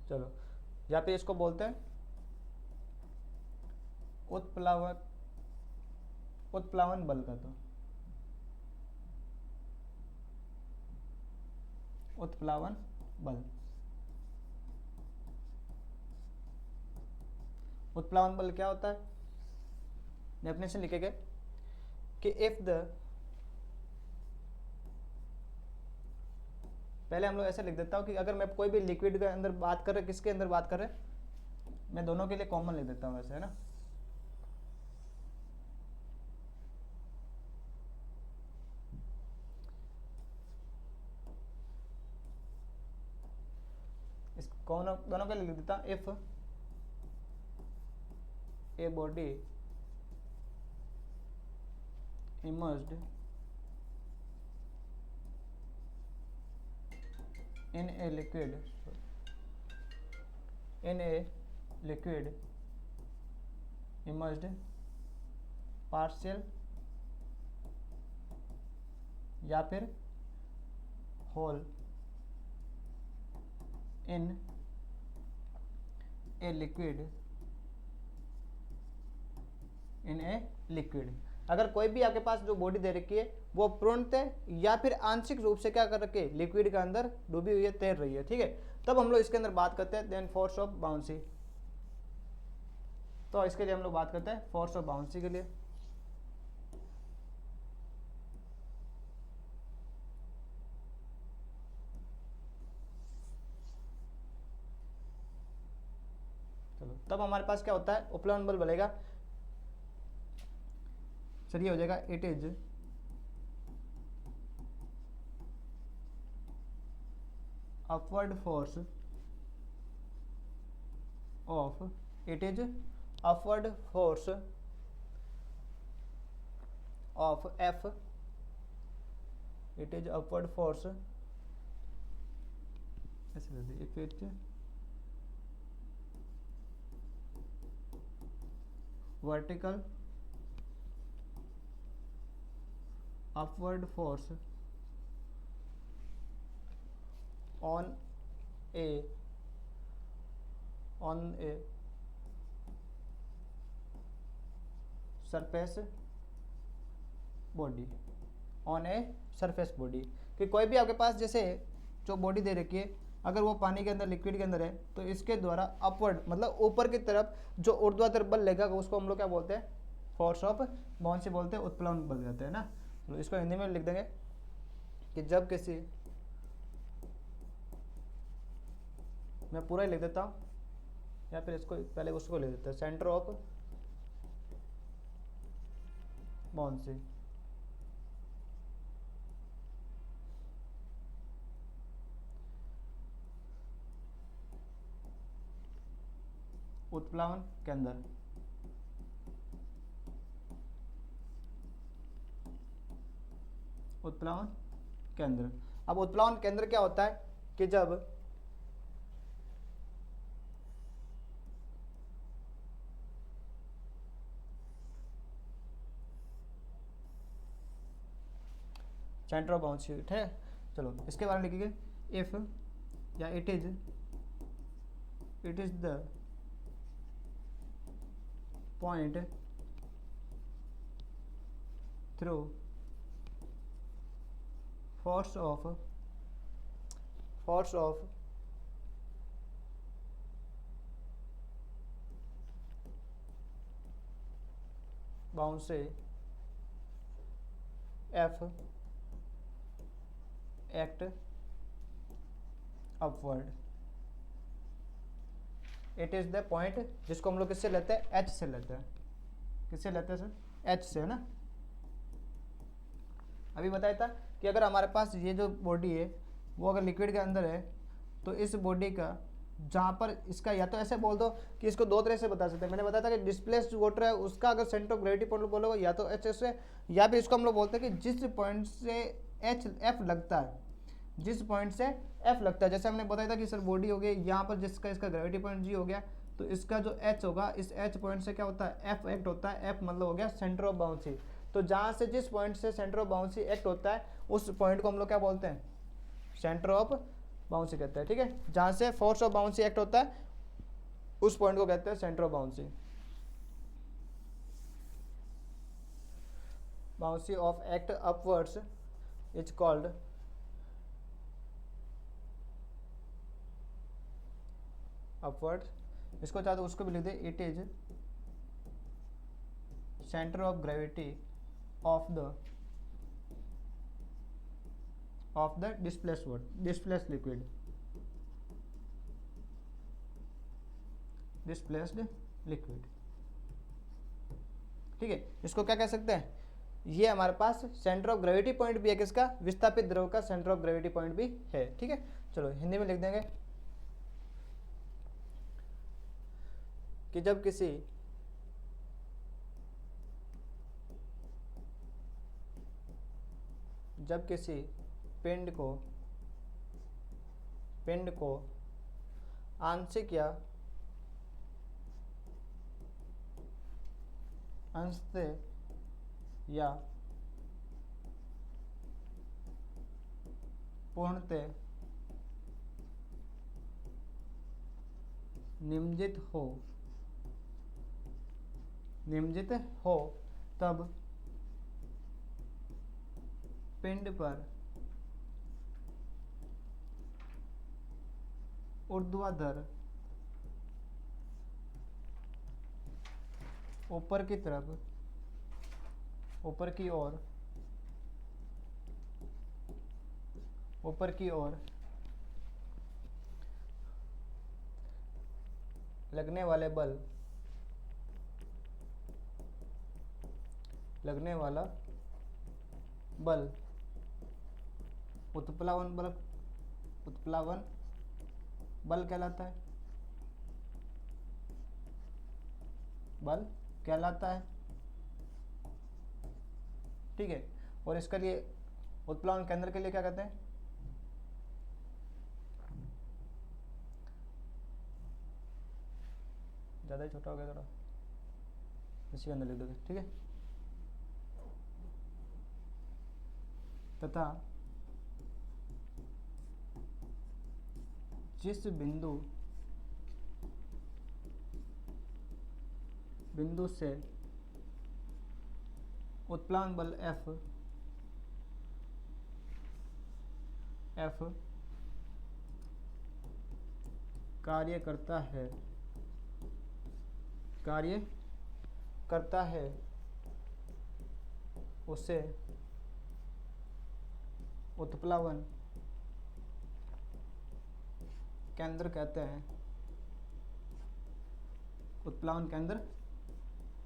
[SPEAKER 1] चलो, या फिर इसको बोलते हैं उत्प्लावन बल का, तो उत्प्लावन बल, उत्प्लावन बल क्या होता है, डेफिनेशन लिखेंगे कि इफ द, पहले हम लोग ऐसे लिख देता हूं कि अगर मैं कोई भी लिक्विड के अंदर बात कर रहे, किसके अंदर बात कर रहे, मैं दोनों के लिए कॉमन लिख देता हूं वैसे, है ना। इस दोनों के लिए लिख देता, if a body immersed in a liquid immersed partial या फिर whole in a liquid अगर कोई भी आपके पास जो बॉडी दे रखी है वो पूर्णतः या फिर आंशिक रूप से क्या कर रखी है, लिक्विड के अंदर डूबी हुई है, तैर रही है, ठीक है। तब हम लोग इसके अंदर बात करते हैं देन फोर्स ऑफ बाउंसी। तो इसके लिए हम लोग बात करते हैं फोर्स ऑफ बाउंसी के लिए। चलो तब हमारे पास क्या होता है, उपलब्ध बल बनेगा, चलिए हो जाएगा it is upward force of, it is upward force of f, it is upward force, ऐसे if it vertical upward force on a surface body, on a surface body, कि कोई भी आपके पास जैसे जो बॉडी दे रखी है, अगर वो पानी के अंदर, लिक्विड के अंदर है, तो इसके द्वारा अपवर्ड मतलब ऊपर की तरफ जो ऊर्ध्वाधर बल लगेगा उसको हम लोग क्या बोलते हैं, फोर्स ऑफ बाउंसी बोलते हैं, उत्प्लवन बल कहते हैं ना। तो इसको हिंदी में लिख देंगे कि जब किसी, मैं पूरा ही लिख देता हूँ या फिर इसको पहले उसको लिख देता है, सेंटर ऑफ बाउंसी, उत्प्लावन केंद्र, उत्प्लावन केंद्र। अब उत्प्लावन केंद्र क्या होता है कि जब सेंटर ऑफ बाउंसी है, चलो इसके बारे में लिखिए, इफ या it is the point through force of bouncy F act upward, it is the point, जिसको हम लोग किससे लेते हैं, एच से लेते हैं, किससे लेते हैं सर, एच से, है ना। अभी बताया था कि अगर हमारे पास ये जो बॉडी है वो अगर लिक्विड के अंदर है, तो इस बॉडी का जहाँ पर इसका, या तो ऐसे बोल दो कि इसको दो तरह से बता सकते हैं, मैंने बताया था कि डिस्प्लेस्ड वाटर है उसका अगर सेंटर ऑफ ग्रेविटी पॉइंट बोलोगे या तो एच से, या फिर इसको हम लोग बोलते हैं कि जिस पॉइंट से एफ लगता है, जिस पॉइंट से एफ लगता है, जैसे हमने बताया था कि सर बॉडी हो गई यहाँ पर जिसका इसका ग्रेविटी पॉइंट जी हो गया, तो इसका जो एच होगा, इस एच पॉइंट से क्या होता है, एफ एक्ट होता है, एफ मतलब हो गया सेंटर ऑफ बाउंसी। तो जहाँ से जिस पॉइंट से सेंटर ऑफ बाउंसी एक्ट होता है उस पॉइंट को हम लोग क्या बोलते हैं, सेंटर ऑफ बाउंसी कहते हैं, ठीक है। जहाँ से फोर्स ऑफ बाउंसी एक्ट होता है उस पॉइंट को कहते हैं centre of buoyancy. Buoyancy of act upwards is called upward, इसको चाहे तो उसको भी लिख दे, it is centre of gravity of the displaced liquid, ठीक है। इसको क्या कह सकते हैं, ये हमारे पास सेंटर ऑफ ग्रेविटी पॉइंट भी है, किसका, विस्थापित द्रव का सेंटर ऑफ ग्रेविटी पॉइंट भी है, ठीक है। चलो हिंदी में लिख देंगे कि जब किसी पिंड को आंशिक या अंशतः या पूर्णतः निमज्जित हो तब पिंड पर ऊर्ध्वाधर ऊपर की तरफ, ऊपर की ओर, ऊपर की ओर लगने वाले बल, लगने वाला बल उत्प्लावन बल, उत्प्लावन बल कहलाता है, बल कहलाता है। ठीक है, और इसके लिए उत्प्लावन केंद्र के लिए क्या कहते हैं? ज़्यादा ही छोटा हो गया थोड़ा, इसी के अंदर लिख दोगे, ठीक है। तथा जिस बिंदु से उत्प्लावन बल F कार्य करता है उसे उत्प्लावन केंद्र कहते हैं, उत्प्लावन केंद्र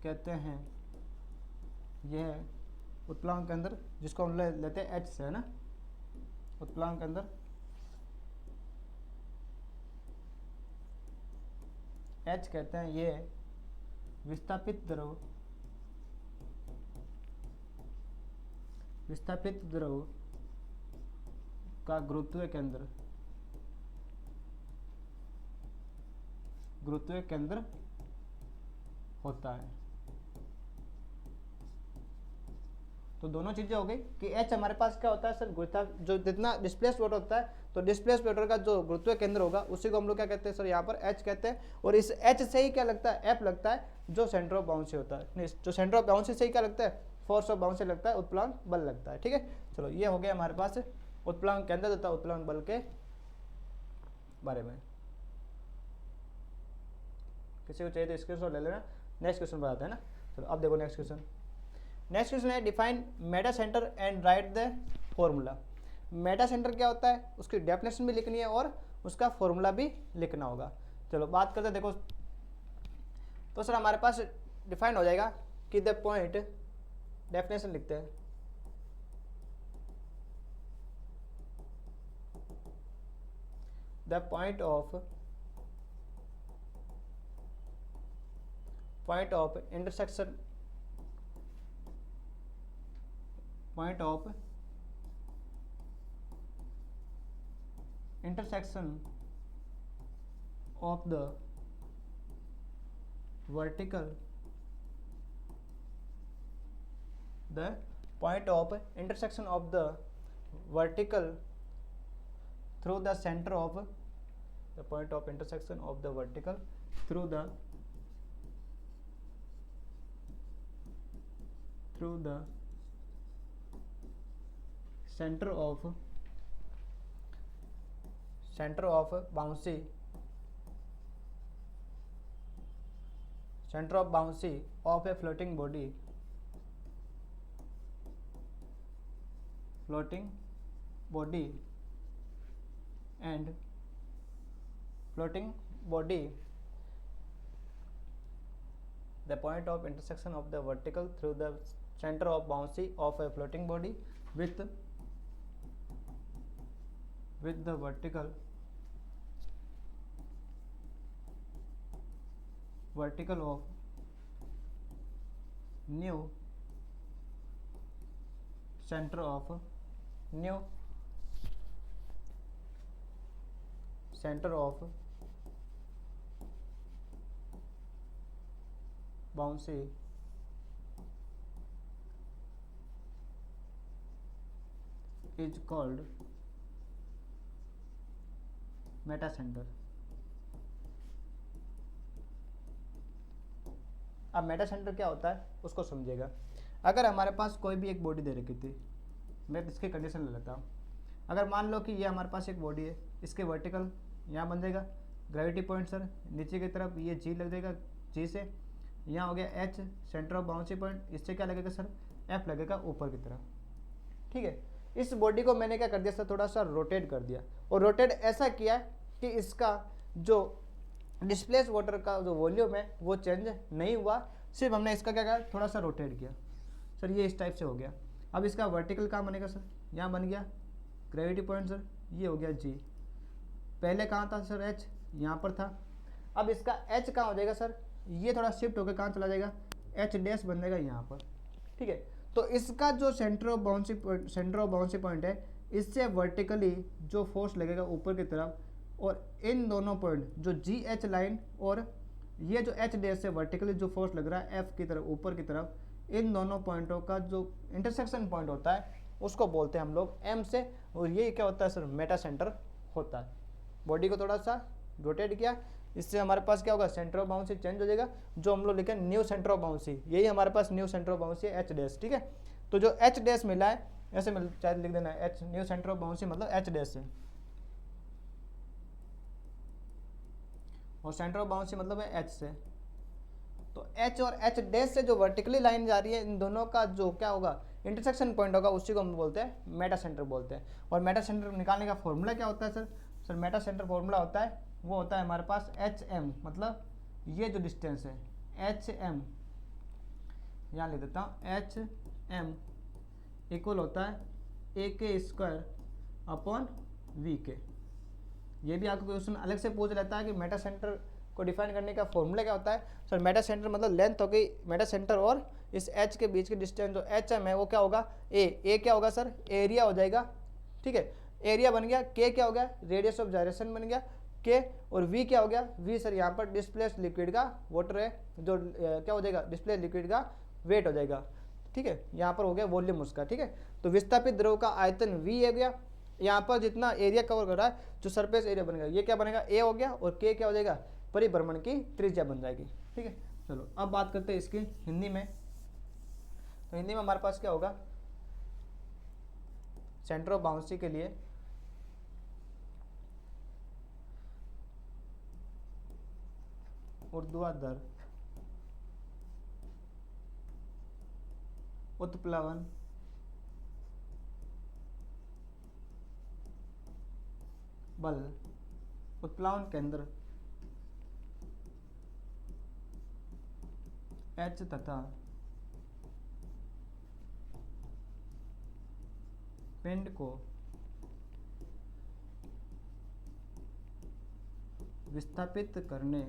[SPEAKER 1] कहते हैं। यह उत्प्लावन केंद्र जिसको हम लेते हैं H से, है ना, उत्प्लावन केंद्र H कहते हैं। ये विस्थापित द्रव का गुरुत्वीय केंद्र होता है। तो दोनों चीजें हो गई कि H हमारे पास क्या होता है सर, जो जितना डिस्प्लेस्ड वाटर होता है, तो डिस्प्लेस्ड वाटर का जो गुरुत्वीय केंद्र होगा उसी को हम लोग क्या कहते हैं सर, यहाँ पर H कहते हैं। और इस H से ही क्या लगता है, F लगता है, जो सेंटर ऑफ बाउंसी होता है। नहीं, जो सेंटर ऑफ बाउंसी से ही क्या लगता है, फोर्स ऑफ बाउंसी लगता है, उत्प्लावन बल लगता है। ठीक है, चलो ये हो गया हमारे पास उत्प्लावन केंद्र तथा उत्प्लावन बल के बारे में। किसी को चाहिए तो स्क्रीनशॉट ले लेना। नेक्स्ट क्वेश्चन बताते हैं ना। चलो अब देखो नेक्स्ट क्वेश्चन। नेक्स्ट क्वेश्चन है define Meta centre and right the formula. Meta centre क्या होता है, उसकी डेफिनेशन भी लिखनी है और उसका फॉर्मूला भी लिखना होगा। चलो बात करते हैं। देखो तो सर हमारे पास डिफाइन हो जाएगा कि द पॉइंट, डेफिनेशन लिखते हैं, the point of intersection, point of intersection of the vertical, the point of intersection of the vertical through the center of the point of intersection of the vertical through the center of bouncy, center of bouncy of a floating body, and floating body, the point of intersection of the vertical through the center of bouncy of a floating body with the vertical of new center of bouncy is called Meta centre. अब Meta centre क्या होता है उसको समझिएगा। अगर हमारे पास कोई भी एक बॉडी दे रखी थी, मैं इसकी कंडीशन ले लेता हूँ। अगर मान लो कि ये हमारे पास एक बॉडी है, इसके वर्टिकल यहाँ बन जाएगा ग्रेविटी पॉइंट सर, नीचे की तरफ ये जी लग जाएगा, जी से यहाँ हो गया H centre of bouncy point, इससे क्या लगेगा सर एफ लगेगा ऊपर की तरफ। ठीक है, इस बॉडी को मैंने क्या कर दिया सर थोड़ा सा रोटेट कर दिया, और रोटेट ऐसा किया कि इसका जो डिस्प्लेस वाटर का जो वॉल्यूम है वो चेंज नहीं हुआ, सिर्फ हमने इसका क्या किया थोड़ा सा रोटेट किया सर, ये इस टाइप से हो गया। अब इसका वर्टिकल कहाँ बनेगा सर, यहाँ बन गया ग्रेविटी पॉइंट सर, ये हो गया जी, पहले कहाँ था सर एच, यहाँ पर था। अब इसका एच कहाँ हो जाएगा सर, ये थोड़ा शिफ्ट होकर कहाँ चला जाएगा, एच डैश बन जाएगा यहाँ पर। ठीक है, तो इसका जो सेंटर ऑफ बाउंसी पॉइंट है, इससे वर्टिकली जो फोर्स लगेगा ऊपर की तरफ, और इन दोनों पॉइंट जो जी एच लाइन और ये जो एच डैश से वर्टिकली जो फोर्स लग रहा है एफ की तरफ ऊपर की तरफ, इन दोनों पॉइंटों का जो इंटरसेक्शन पॉइंट होता है उसको बोलते हैं हम लोग एम से, और ये क्या होता है सर मेटा सेंटर होता है। बॉडी को थोड़ा सा रोटेट किया, इससे हमारे पास क्या होगा सेंटर ऑफ बाउंसी चेंज हो जाएगा, जो हम लोग लिखे न्यू सेंटर ऑफ बाउंसी, यही हमारे पास न्यू सेंटर ऑफ बाउंसी है एच डैश। ठीक है, तो जो एच डैश मिला है ऐसे चाहे लिख देना है H new centre of bouncy मतलब एच डैश से, और सेंटर ऑफ बाउंसी मतलब है एच से। तो एच और एच डैश से जो वर्टिकली लाइन जा रही है इन दोनों का जो क्या होगा इंटरसेक्शन पॉइंट होगा, उसी को हम बोलते हैं मेटा सेंटर बोलते हैं। और मेटा सेंटर निकालने का फॉर्मूला क्या होता है sir, sir Meta centre formula होता है वो होता है हमारे पास एच एम, मतलब ये जो डिस्टेंस है एच एम, यहाँ लिख देता हूँ एच एम इक्वल होता है ए के स्क्वायर अपॉन वी के। ये भी आपको क्वेश्चन अलग से पूछ लेता है कि मेटा सेंटर को डिफाइन करने का फॉर्मूला क्या होता है सर, मेटा सेंटर मतलब लेंथ हो गई मेटा सेंटर और इस एच के बीच की डिस्टेंस जो एच एम है वो क्या होगा ए क्या होगा सर एरिया हो जाएगा। ठीक है, एरिया बन गया, के क्या हो गया रेडियस ऑफ जायरेशन बन गया के, और वी क्या हो गया वी सर यहाँ पर डिस्प्लेस लिक्विड का वाटर है जो क्या हो जाएगा डिस्प्लेस लिक्विड का वेट हो जाएगा। ठीक है, यहाँ पर हो गया वॉल्यूम उसका। ठीक है, तो विस्थापित द्रव का आयतन वी हो गया, यहाँ पर जितना एरिया कवर कर रहा है जो सरफेस एरिया बनेगा ये क्या बनेगा ए हो गया, और के क्या हो जाएगा परिभ्रमण की त्रिज्या बन जाएगी। ठीक है, चलो अब बात करते हैं इसकी हिंदी में। तो हिंदी में हमारे पास क्या होगा सेंटर ऑफ बाउंसी के लिए ऊर्ध्वाधर उत्प्लवन बल उत्प्लावन केंद्र एच तथा पिंड को विस्थापित करने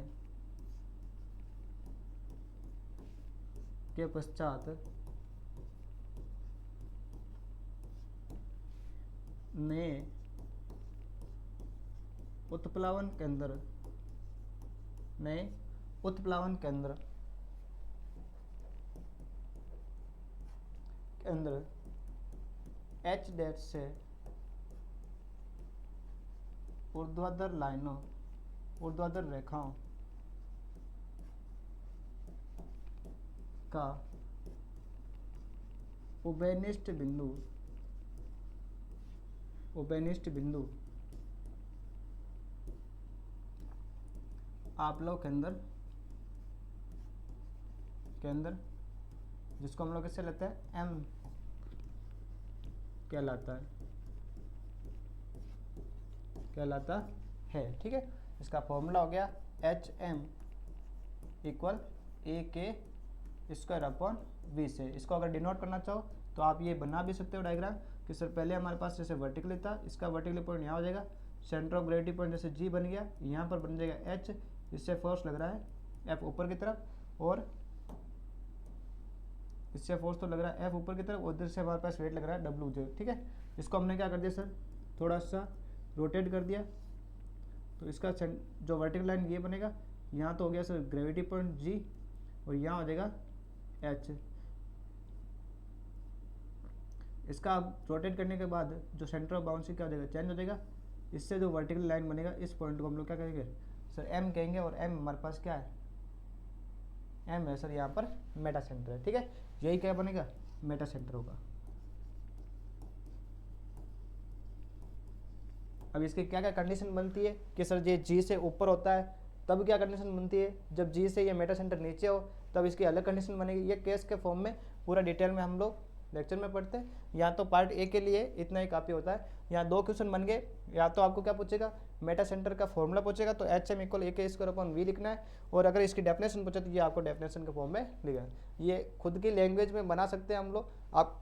[SPEAKER 1] के पश्चात नए उत्प्लावन केंद्र एच डैश से ऊर्ध्वाधर रेखाओं का उभयनिष्ठ बिंदु आपलव केंद्र जिसको हम लोग किससे लेते हैं एम कहलाता है। ठीक है, इसका फॉर्मूला हो गया एच एम इक्वल ए के स्क्वायर अपॉन वी से। इसको अगर डिनोट करना चाहो तो आप ये बना भी सकते हो डायग्राम कि सर पहले हमारे पास जैसे वर्टिकली था, इसका वर्टिकली पॉइंट यहाँ हो जाएगा, सेंटर ऑफ ग्रेविटी पॉइंट जैसे जी बन गया, यहाँ पर बन जाएगा एच, इससे फोर्स लग रहा है एफ ऊपर की तरफ, और इससे फोर्स तो लग रहा है एफ ऊपर की तरफ, उधर से हमारे पास वेट लग रहा है डब्ल्यू जो। ठीक है, इसको हमने क्या कर दिया सर थोड़ा सा रोटेट कर दिया, तो इसका जो वर्टिकल लाइन ये बनेगा, यहाँ तो हो गया सर ग्रेविटी पॉइंट जी, और यहाँ हो जाएगा एच। इसका रोटेट करने के बाद जो सेंटर ऑफ बाउंसी क्या हो जाएगा चेंज हो जाएगा, इससे जो वर्टिकल लाइन बनेगा इस पॉइंट को हम लोग क्या कहेंगे सर एम कहेंगे, और एम हमारे पास क्या है एम है सर यहाँ पर मेटा सेंटर है। ठीक है, यही क्या बनेगा मेटा सेंटर होगा। अब इसकी क्या क्या कंडीशन बनती है कि सर ये जी से ऊपर होता है तब क्या कंडीशन बनती है, जब जी से ये मेटा सेंटर नीचे हो तब इसकी अलग कंडीशन बनेगी। ये केस के फॉर्म में पूरा डिटेल में हम लोग लेक्चर में पढ़ते हैं। यहाँ तो पार्ट ए के लिए इतना ही काफ़ी होता है। यहाँ 2 क्वेश्चन बन गए, या तो आपको क्या पूछेगा, मेटा सेंटर का फॉर्मूला पूछेगा तो एच एम इक्वल ए के स्क्वायर अपॉन वी लिखना है, और अगर इसकी डेफिनेशन पूछे तो ये आपको डेफिनेशन के फॉर्म में लिखा है। ये खुद की लैंग्वेज में बना सकते हैं हम लोग। आप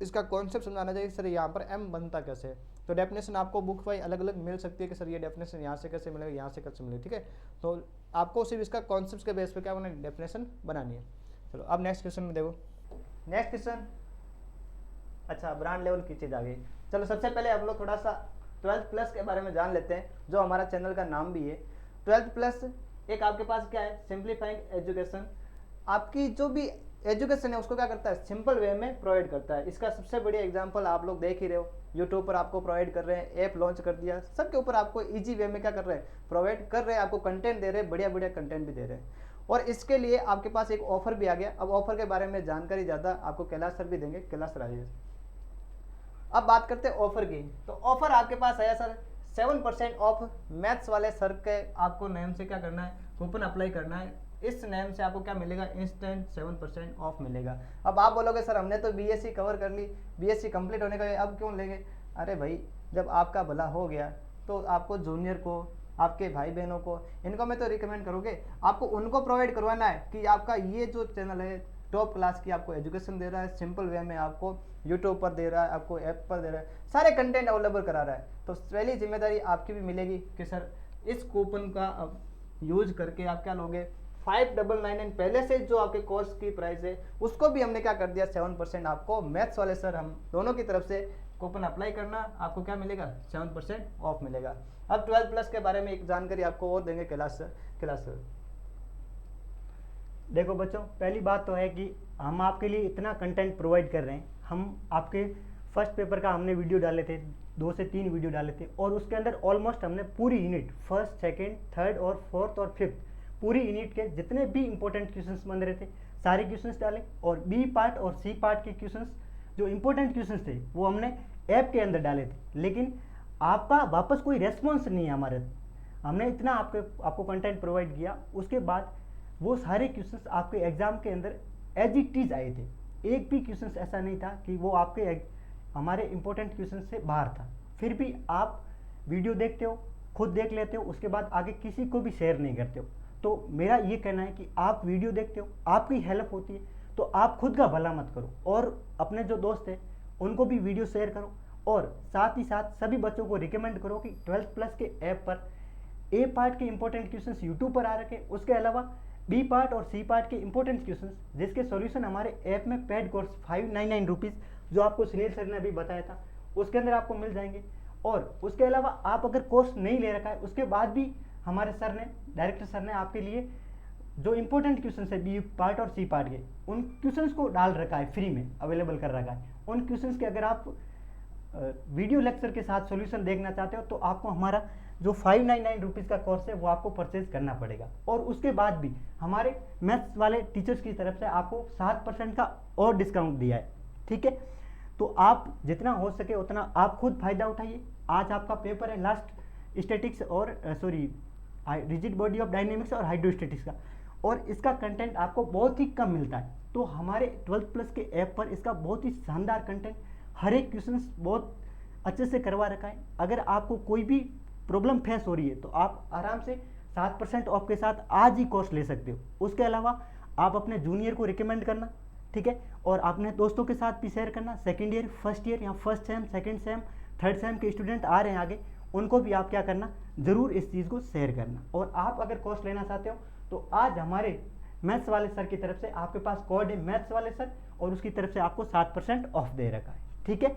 [SPEAKER 1] इसका कॉन्सेप्ट समझाना चाहिए सर यहाँ पर एम बनता कैसे है, तो डेफिनेशन आपको बुक वाइज अलग अलग मिल सकती है कि सर ये डेफिनेशन यहाँ से कैसे मिलेगा, यहाँ से कैसे मिलेगा, ठीक है। तो आपको सिर्फ इसका कॉन्सेप्ट के बेस पे क्या बनानी, डेफिनेशन बनानी है। चलो अब नेक्स्ट क्वेश्चन में देखो। नेक्स्ट क्वेश्चन, अच्छा ब्रांड लेवल की चीज़ आ गई। चलो सबसे पहले हम लोग थोड़ा सा 12th प्लस के बारे में जान लेते हैं, जो हमारा चैनल का नाम भी है। 12th प्लस एक आपके पास क्या है, सिंप्लीफाइंग एजुकेशन। आपकी जो भी एजुकेशन है उसको क्या करता है, सिंपल वे में प्रोवाइड करता है। इसका सबसे बढ़िया एग्जांपल आप लोग देख ही रहे हो, यूट्यूब पर आपको प्रोवाइड कर रहे हैं, ऐप लॉन्च कर दिया, सबके ऊपर आपको इजी वे में क्या कर रहे हैं, प्रोवाइड कर रहे हैं, आपको कंटेंट दे रहे हैं, बढ़िया बढ़िया कंटेंट भी दे रहे हैं। और इसके लिए आपके पास एक ऑफर भी आ गया। अब ऑफर के बारे में जानकारी ज़्यादा आपको कैलाश सर भी देंगे, कैलाश राजेश। अब बात करते हैं ऑफर की, तो ऑफर आपके पास आया सर 7% ऑफ मैथ्स वाले सर के आपको नेम से क्या करना है, कूपन अप्लाई करना है। इस नेम से आपको क्या मिलेगा, इंस्टेंट 7% ऑफ मिलेगा। अब आप बोलोगे सर हमने तो बीएससी कवर कर ली, बीएससी कंप्लीट होने का अब क्यों लेंगे। अरे भाई जब आपका भला हो गया तो आपको जूनियर को, आपके भाई बहनों को, इनको मैं तो रिकमेंड करोगे, आपको उनको प्रोवाइड करवाना है कि आपका ये जो चैनल है टॉप क्लास की आपको एजुकेशन दे रहा है, सिंपल वे में आपको यूट्यूब पर दे रहा है, आपको ऐप पर दे रहा है, सारे कंटेंट अवेलेबल करा रहा है। तो पहली जिम्मेदारी आपकी भी मिलेगी कि सर इस कूपन का अब यूज करके आप क्या लोगे, 599 पहले से जो आपके कोर्स की प्राइस है उसको भी हमने क्या कर दिया 7% आपको मैथ्स वाले सर हम दोनों की तरफ से कूपन अप्लाई करना, आपको क्या मिलेगा 7% ऑफ मिलेगा। अब 12 प्लस के बारे में एक जानकारी आपको और देंगे कैलाश सर।
[SPEAKER 2] देखो बच्चों, पहली बात तो है कि हम आपके लिए इतना कंटेंट प्रोवाइड कर रहे हैं। हम आपके फर्स्ट पेपर का हमने वीडियो डाले थे, 2 से 3 वीडियो डाले थे, और उसके अंदर ऑलमोस्ट हमने पूरी यूनिट फर्स्ट, सेकंड, थर्ड और फोर्थ और फिफ्थ पूरी यूनिट के जितने भी इंपॉर्टेंट क्वेश्चंस बन रहे थे सारे क्वेश्चंस डाले, और बी पार्ट और सी पार्ट के क्वेश्चंस जो इंपॉर्टेंट क्वेश्चंस थे वो हमने ऐप के अंदर डाले थे। लेकिन आपका वापस कोई रेस्पॉन्स नहीं है हमारे। हमने इतना आपको कंटेंट प्रोवाइड किया, उसके बाद वो सारे क्वेश्चंस आपके एग्जाम के अंदर एज इट इज आए थे। एक भी क्वेश्चंस ऐसा नहीं था कि वो आपके हमारे इंपॉर्टेंट क्वेश्चन से बाहर था। फिर भी आप वीडियो देखते हो, खुद देख लेते हो, उसके बाद आगे किसी को भी शेयर नहीं करते हो। तो मेरा ये कहना है कि आप वीडियो देखते हो, आपकी हेल्प होती है, तो आप खुद का भला मत करो और अपने जो दोस्त हैं उनको भी वीडियो शेयर करो, और साथ ही साथ सभी बच्चों को रिकमेंड करो कि 12th प्लस के ऐप पर ए पार्ट के इंपॉर्टेंट क्वेश्चंस यूट्यूब पर आ रखे, उसके अलावा बी पार्ट और सी पार्ट के इंपॉर्टेंट क्वेश्चंस जिसके सॉल्यूशन हमारे ऐप में पेड कोर्स 599 रुपीज़ जो आपको सुनील सर ने अभी बताया था उसके अंदर आपको मिल जाएंगे। और उसके अलावा आप अगर कोर्स नहीं ले रखा है उसके बाद भी हमारे सर ने, डायरेक्टर सर ने आपके लिए जो इंपॉर्टेंट क्वेश्चन है बी पार्ट और सी पार्ट के, उन क्वेश्चंस को डाल रखा है, फ्री में अवेलेबल कर रखा है। उन क्वेश्चंस के अगर आप वीडियो लेक्चर के साथ सॉल्यूशन देखना चाहते हो तो आपको हमारा जो 599 रुपीज़ का कोर्स है वो आपको परचेज करना पड़ेगा। और उसके बाद भी हमारे मैथ्स वाले टीचर्स की तरफ से आपको 7% का और डिस्काउंट दिया है, ठीक है। तो आप जितना हो सके उतना आप खुद फायदा उठाइए। आज आपका पेपर है लास्ट स्टैटिक्स और रिजिड बॉडी ऑफ डायनेमिक्स और हाइड्रोस्टैटिक्स का, और इसका कंटेंट आपको बहुत ही कम मिलता है। तो हमारे 12th प्लस के ऐप पर इसका बहुत ही शानदार कंटेंट, हर एक क्वेश्चन बहुत अच्छे से करवा रखा है। अगर आपको कोई भी प्रॉब्लम फेस हो रही है तो आप आराम से 7% ऑफ के साथ आज ही कोर्स ले सकते हो। उसके अलावा आप अपने जूनियर को रिकमेंड करना, ठीक है, और अपने दोस्तों के साथ भी शेयर करना। सेकेंड ईयर, फर्स्ट ईयर या first sem, second same, third same के स्टूडेंट आ रहे हैं आगे, उनको भी आप क्या करना, ज़रूर इस चीज़ को शेयर करना। और आप अगर कोर्स लेना चाहते हो तो आज हमारे मैथ्स वाले सर की तरफ से आपके पास कोड है मैथ्स वाले सर, और उसकी तरफ से आपको 7% ऑफ दे रखा है, ठीक है।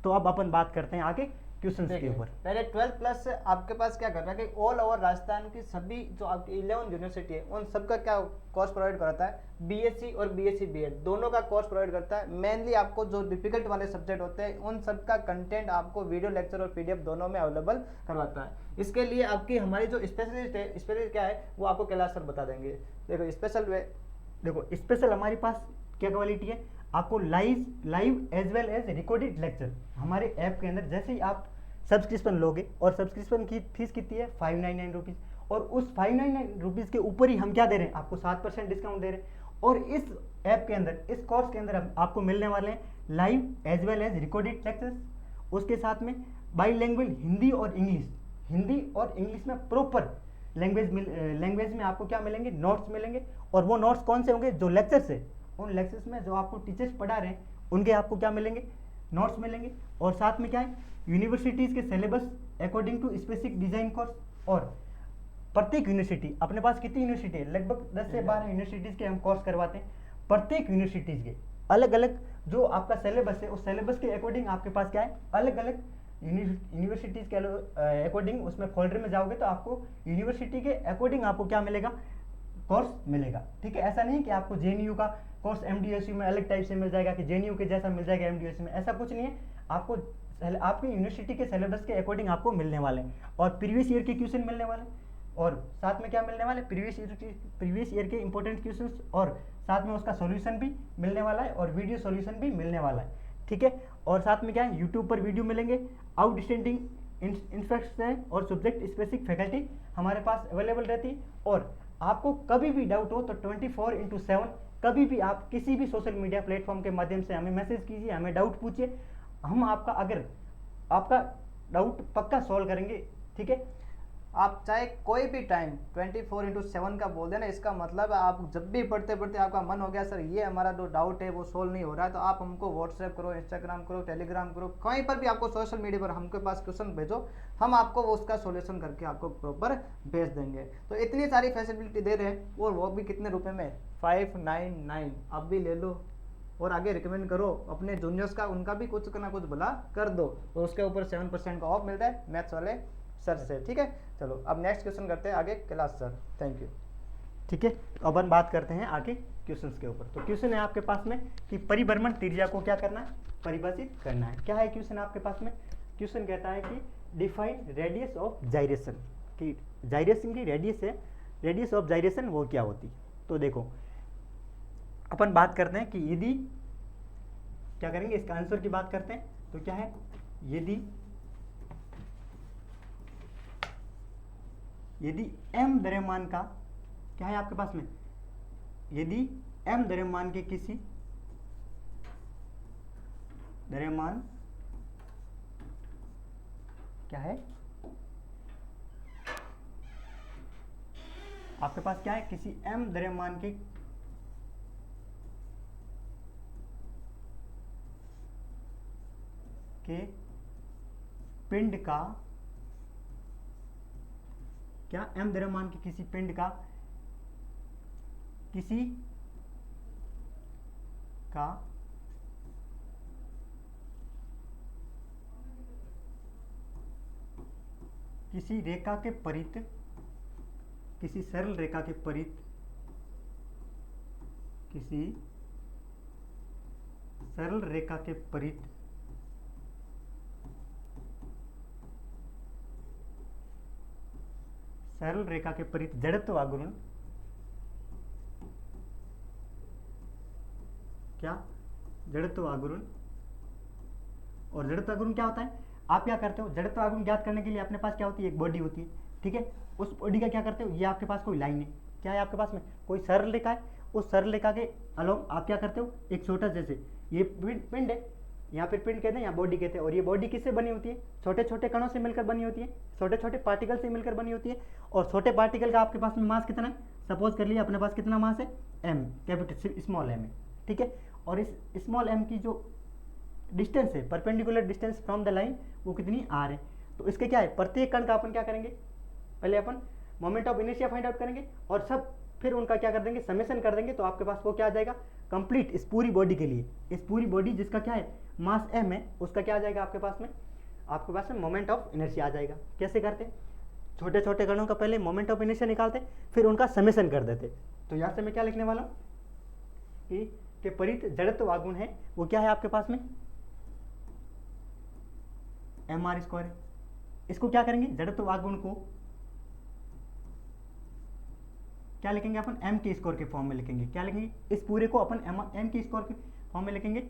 [SPEAKER 2] तो अब अपन बात करते हैं आगे क्वेश्चन के ऊपर।
[SPEAKER 1] पहले 12th प्लस आपके पास क्या कर रहा है कि ऑल ओवर राजस्थान की सभी जो आपकी 11 यूनिवर्सिटी है उन सबका क्या कोर्स प्रोवाइड कराता है, बीएससी और बीएससी बीएड दोनों का कोर्स प्रोवाइड करता है। मेनली आपको जो डिफिकल्ट वाले सब्जेक्ट होते हैं उन सब का कंटेंट आपको वीडियो लेक्चर और पीडीएफ दोनों में अवेलेबल करवाता है। इसके लिए आपकी हमारी जो स्पेशलिस्ट है, स्पेशलिस्ट क्या है वो आपको कैलाश सर बता देंगे। देखो
[SPEAKER 2] स्पेशल हमारे पास क्या क्वालिटी है, आपको live as well as recorded lecture हमारे ऐप के अंदर, जैसे ही आप सब्सक्रिप्शन लोगे और सब्सक्रिप्शन की फीस कितनी है 599 रुपीज़, और उस 599 रुपीज़ के ऊपर ही हम क्या दे रहे हैं, आपको 7% डिस्काउंट दे रहे हैं। और इस ऐप के अंदर, इस कोर्स के अंदर आपको मिलने वाले हैं live as well as recorded lectures, उसके साथ में बाई लैंग्वेज हिंदी और इंग्लिश, हिंदी और इंग्लिश में प्रॉपर लैंग्वेज में आपको क्या मिलेंगे, नोट्स मिलेंगे। और वो नोट्स कौन से होंगे, जो लेक्चर्स है, उन लेक्चर्स में जो आपको टीचर्स पढ़ा रहे हैं उनके आपको क्या मिलेंगे, नोट्स मिलेंगे। और साथ में क्या है, यूनिवर्सिटीज़ के syllabus according to specific design course. और प्रत्येक यूनिवर्सिटी, अपने पास कितनी यूनिवर्सिटी है, लगभग 10 से 12 यूनिवर्सिटीज़ के हम कोर्स करवाते हैं। प्रत्येक यूनिवर्सिटीज़ के अलग अलग जो आपका सिलेबस है, उस सिलेबस के अकॉर्डिंग आपके पास क्या है, अलग अलग यूनिवर्सिटीज़ के अकॉर्डिंग उसमें फोल्डर में जाओगे तो आपको यूनिवर्सिटी के अकॉर्डिंग आपको क्या मिलेगा, कोर्स मिलेगा। ठीक है, ऐसा नहीं कि आपको जेएनयू का कोर्स एमडीएसयू में अलग टाइप से मिल जाएगा, कि जेएनयू के जैसा मिल जाएगा एमडीएसयू में, ऐसा कुछ नहीं है। आपको आपकी यूनिवर्सिटी के सिलेबस के अकॉर्डिंग आपको मिलने वाले हैं, और प्रीवियस ईयर के क्वेश्चन मिलने वाले हैं, और साथ में क्या मिलने वाले, प्रीवियस ईयर के इंपॉर्टेंट क्वेश्चंस, और साथ में उसका सॉल्यूशन भी मिलने वाला है, और वीडियो सॉल्यूशन भी मिलने वाला है। ठीक है, और साथ में क्या है, यूट्यूब पर वीडियो मिलेंगे, आउटस्टैंडिंग इंफ्रास्ट्रक्चर और सब्जेक्ट स्पेसिफिक फैकल्टी हमारे पास अवेलेबल रहती है। और आपको कभी भी डाउट हो तो 24/7 कभी भी आप किसी भी सोशल मीडिया प्लेटफॉर्म के माध्यम से हमें मैसेज कीजिए, हमें डाउट पूछिए, हम आपका डाउट पक्का सॉल्व करेंगे। ठीक है,
[SPEAKER 1] आप चाहे कोई भी टाइम 24/7 का बोल देना, इसका मतलब है आप जब भी पढ़ते पढ़ते आपका मन हो गया सर ये हमारा जो डाउट है वो सोल्व नहीं हो रहा है, तो आप हमको व्हाट्सएप करो, इंस्टाग्राम करो, टेलीग्राम करो, कहीं पर भी आपको सोशल मीडिया पर हमके पास क्वेश्चन भेजो, हम आपको वो उसका सॉल्यूशन करके आपको प्रॉपर भेज देंगे। तो इतनी सारी फैसिलिटी दे रहे हैं, और वो भी कितने रुपए में, 599। आप भी ले लो और आगे रिकमेंड करो अपने जूनियर्स का, उनका भी कुछ ना कुछ भला कर दो, तो उसके ऊपर 7% का ऑफ मिलता है मैथ्स वाले सर से। ठीक है, चलो अब नेक्स्ट क्वेश्चन करते हैं आगे क्लास सर। Thank you.
[SPEAKER 2] ठीक है, तो अब हम बात करते हैं आगे क्वेश्चंस के ऊपर। तो क्वेश्चन है आपके पास में कि परिभ्रमण त्रिज्या को क्या करना है, परिभाषित करना है। क्या है क्वेश्चन आपके पास में, क्वेश्चन कहता है कि डिफाइन रेडियस ऑफ जाइरेशन, कि जाइरेशन की रेडियस है, रेडियस ऑफ जाइरेशन वो क्या होती है। तो देखो अपन बात करते हैं कि यदि क्या करेंगे, इसका आंसर की बात करते हैं। तो क्या है, यदि m द्रव्यमान का क्या है आपके पास में, यदि m द्रव्यमान के किसी द्रव्यमान क्या है आपके पास, क्या है, किसी m द्रव्यमान के पिंड का, क्या m द्रव्यमान के किसी पिंड का किसी रेखा के परित, किसी सरल रेखा के परित, किसी सरल रेखा के परित सरल रेखा के परित जड़त्व आघूर्ण, क्या, जड़त्व आघूर्ण। और जड़त्व आघूर्ण क्या होता है, आप क्या करते हो, जड़त्व आघूर्ण ज्ञात करने के लिए अपने पास क्या होती है, एक बॉडी होती है। ठीक है, उस बॉडी का क्या करते हो, ये आपके पास कोई लाइन है, क्या है आपके पास में कोई सरल रेखा है, उस सरल रेखा के अलोंग आप क्या करते हो, एक छोटा, जैसे ये पिंड है, यहाँ पर पिंड कहते हैं, यहाँ बॉडी कहते हैं, और ये बॉडी किससे बनी होती है, छोटे छोटे कणों से मिलकर बनी होती है, छोटे छोटे पार्टिकल से मिलकर बनी होती है। और छोटे पार्टिकल का आपके पास में मास कितना है, सपोज कर लिया अपने पास कितना मास है, m, कैपिटल स्मॉल m है। ठीक है, और इस स्मॉल m की जो डिस्टेंस है, perpendicular distance from the line, वो कितनी r है। तो इसके क्या है, प्रत्येक कण का अपन क्या करेंगे, पहले अपन moment of inertia find out करेंगे, और सब फिर उनका क्या कर देंगे, समेशन कर देंगे, तो आपके पास वो क्या आ जाएगा, कंप्लीट इस पूरी बॉडी के लिए, इस पूरी बॉडी जिसका क्या है मास m है, उसका क्या आ जाएगा आपके पास में, आपके पास में मोमेंट ऑफ इनर्शिया आ जाएगा। कैसे करते हैं, छोटे छोटे कणों का पहले मोमेंट ऑफ इनर्शिया निकालते, फिर उनका समेशन कर देते। तो यहाँ से मैं क्या लिखने वाला हूँ कि परित जड़त्व आघूर्ण है वो क्या है आपके पास में, mr² है। इसको क्या करेंगे, जड़त्व आघूर्ण को क्या लिखेंगे अपन, m² के फॉर्म में लिखेंगे। क्या लिखेंगे, इस पूरे को अपन m² के फॉर्म में लिखेंगे।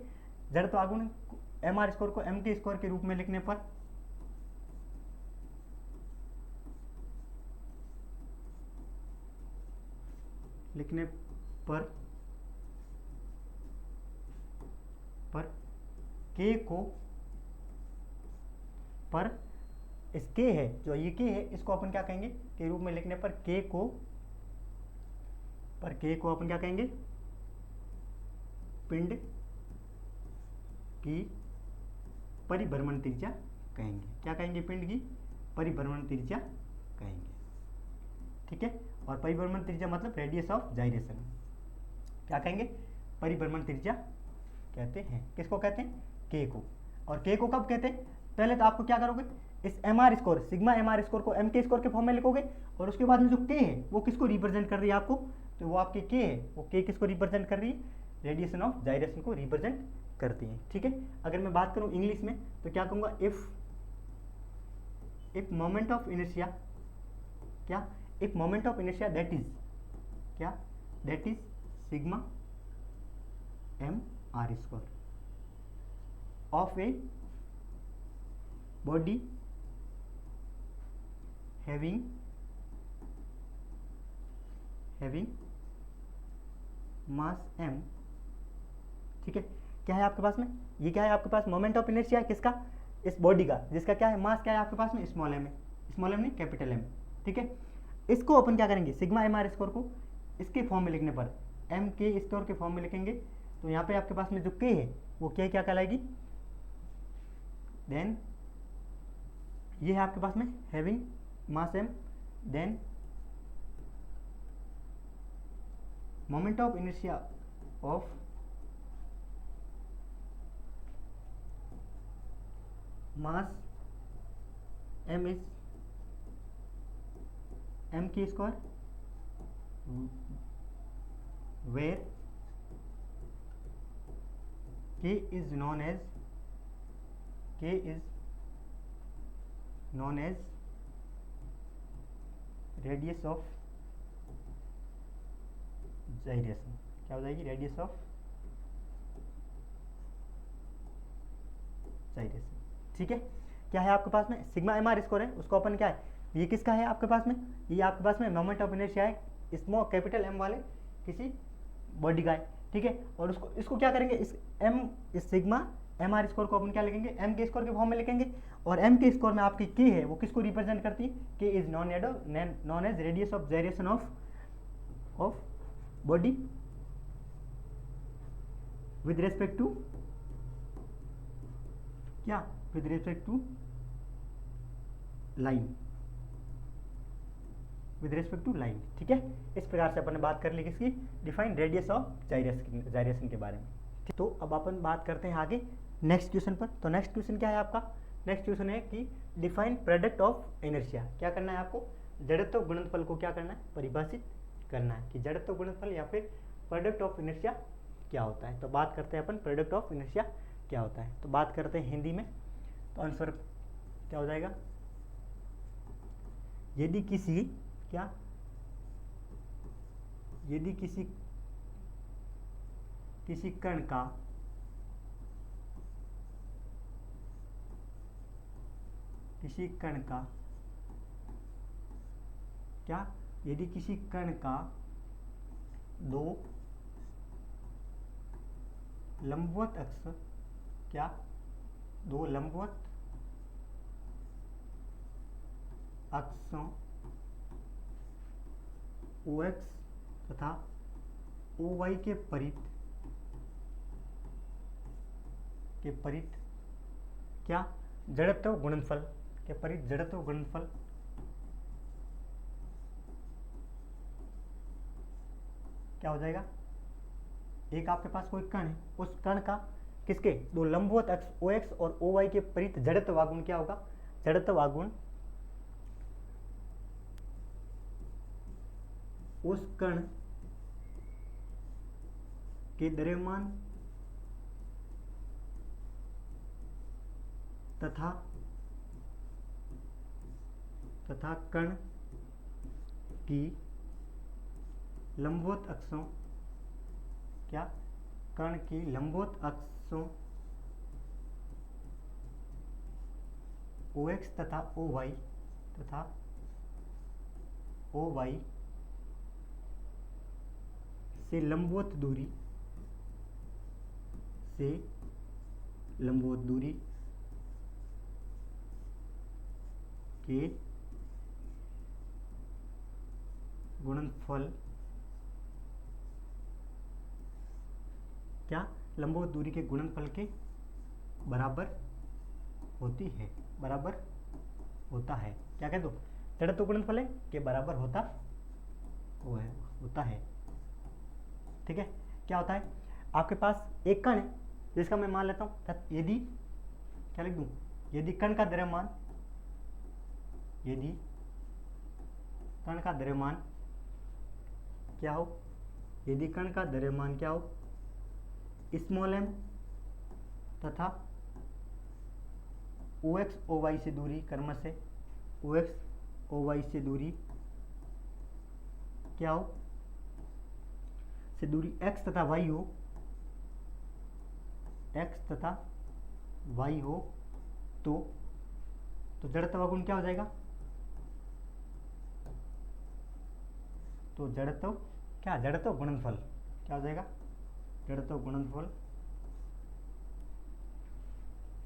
[SPEAKER 2] जड़त्व आघूर्ण mr² को m² के रूप में लिखने पर लिखने पर के को पर इस के है, जो ये के है, इसको अपन क्या कहेंगे के रूप में लिखने पर के को अपन क्या कहेंगे, पिंड की परिभ्रमण त्रिज्या कहेंगे। क्या कहेंगे? पिंड की परिभ्रमण त्रिज्या कहेंगे। ठीक है, और परिभ्रमण त्रिज्या मतलब रेडियस ऑफ जाइरेशन। क्या कहेंगे? परिभ्रमण त्रिज्या कहते हैं। किसको कहते हैं? के को। और के को कब कहते हैं? पहले तो आपको क्या करोगे, इस M R score, sigma M R score को एम के स्कोर के फॉर्म में लिखोगे, और उसके बाद में जो के है वो किसको रिप्रेजेंट कर रही है आपको, तो वो आपकी के है, वो के किसको रिप्रेजेंट कर रही है? रेडिएशन ऑफ जाइरेशन को रिप्रेजेंट करती है। ठीक है, अगर मैं बात करूं इंग्लिश में तो क्या कहूंगा, इफ मोमेंट ऑफ इनर्शिया, क्या? If moment of inertia that is क्या? That is sigma M r square of a body having mass m। ठीक है, क्या है आपके पास में? ये क्या है आपके पास? मोमेंट ऑफ इनर्शिया है किसका? इस बॉडी का, जिसका क्या है? मास क्या है आपके पास में? स्मॉल एम है। स्मॉल एम नहीं, कैपिटल एम। ठीक है, इसको अपन क्या करेंगे, सिग्मा एम आर स्कोर को इसके फॉर्म में लिखने पर एम के स्कोर के फॉर्म में लिखेंगे, तो यहाँ पे आपके पास में जो के है वो क्या कहलाएगी? देन ये है आपके पास में having mass m, then moment of inertia of mass m is m k square, where k is known as radius of gyration. क्या हो जाएगी? Radius of gyration. ठीक है, क्या है आपके पास में? सिग्मा एम आर स्कोर है, उसको अपन क्या है, ये किसका है आपके पास में? ये आपके पास में मोमेंट ऑफ इनर्शिया है, स्मॉल कैपिटल एम वाले किसी बॉडी का है। ठीक है, और इसको क्या करेंगे, इस सिग्मा एम आर स्कोर को अपन क्या लिखेंगे? एम के स्कोर के फॉर्म में लिखेंगे, और एम के स्कोर में आपकी के है वो किसको रिप्रेजेंट करती है? K is known as radius of gyration of body with respect to क्या? With respect to line, with respect to line. ठीक है, इस प्रकार से अपन ने बात कर ली किसकी? डिफाइन रेडियस ऑफ जाइरेशन के बारे में। तो अब अपन बात करते हैं आगे नेक्स्ट क्वेश्चन पर। तो नेक्स्ट क्वेश्चन क्या है आपका? नेक्स्ट क्वेश्चन है कि डिफाइन प्रोडक्ट ऑफ इनर्शिया। क्या करना है आपको? जड़त्व गुणनफल को क्या करना है? परिभाषित करना है कि जड़त्व गुणनफल या फिर प्रोडक्ट ऑफ इनर्शिया क्या होता है। तो बात करते हैं अपन प्रोडक्ट ऑफ इनर्शिया क्या होता है। तो बात करते हैं हिंदी में, तो आंसर क्या हो जाएगा? यदि किसी कण का यदि किसी कण का दो लंबवत अक्ष दो लंबवत अक्षों OX तथा OY के परित क्या? जड़त्व गुणनफल के परित जड़त्व गुणनफल क्या हो जाएगा? एक आपके पास कोई कण है, उस कण का किसके दो लंबवत अक्ष OX और OY के परित जड़त्व आघूर्ण क्या होगा? जड़त्व आघूर्ण उस कण के द्रव्यमान तथा कण की लंबवत अक्षों क्या? कण की लंबवत अक्षों OX तथा OY से लंबवत दूरी के गुणनफल क्या लंबवत दूरी के गुणनफल के बराबर होती है, बराबर होता है। क्या कह दो, जड़त्व गुणनफल है के बराबर होता है। ठीक है, क्या होता है, आपके पास एक कण है जिसका मैं मान लेता हूं, यदि क्या लिख दूं, यदि कण का द्रव्यमान क्या हो, यदि कण का द्रव्यमान क्या हो, स्मॉल m तथा OX OY से दूरी क्रमशः OX OY से दूरी क्या हो, से दूरी x तथा y हो, तो जड़त्व गुण क्या हो जाएगा, तो जड़त्व गुणनफल क्या हो जाएगा, जड़त्व गुणनफल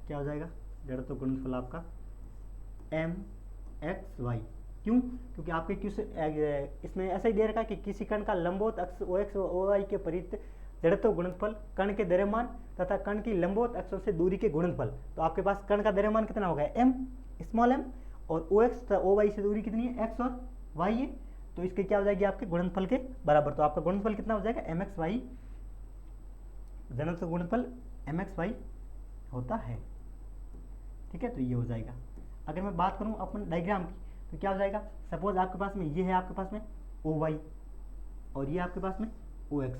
[SPEAKER 2] क्या हो जाएगा, जड़त्व गुणनफल आपका mxy। क्यों, क्योंकि आपके इसमें ऐसा ही दे रखा है कि किसी कण का लंबवत अक्ष OX OY के परित जड़त्व गुणनफल कण के द्रव्यमान तथा कण की लंबवत अक्षों से दूरी के गुणनफल। तो आपके पास कण का द्रव्यमान कितना हो गया m, स्मॉल m, और OX तथा OY से दूरी कितनी है, x और y है, तो इसके क्या हो जाएगी आपके गुणनफल के बराबर। तो आपका गुणनफल कितना हो जाएगा, mxy, जड़त्व गुणनफल mxy होता है। ठीक है, तो ये हो जाएगा। अगर मैं बात करूं अपन डायग्राम की, तो क्या हो जाएगा, सपोज आपके पास में ये है, आपके पास में OY और ये आपके पास में OX,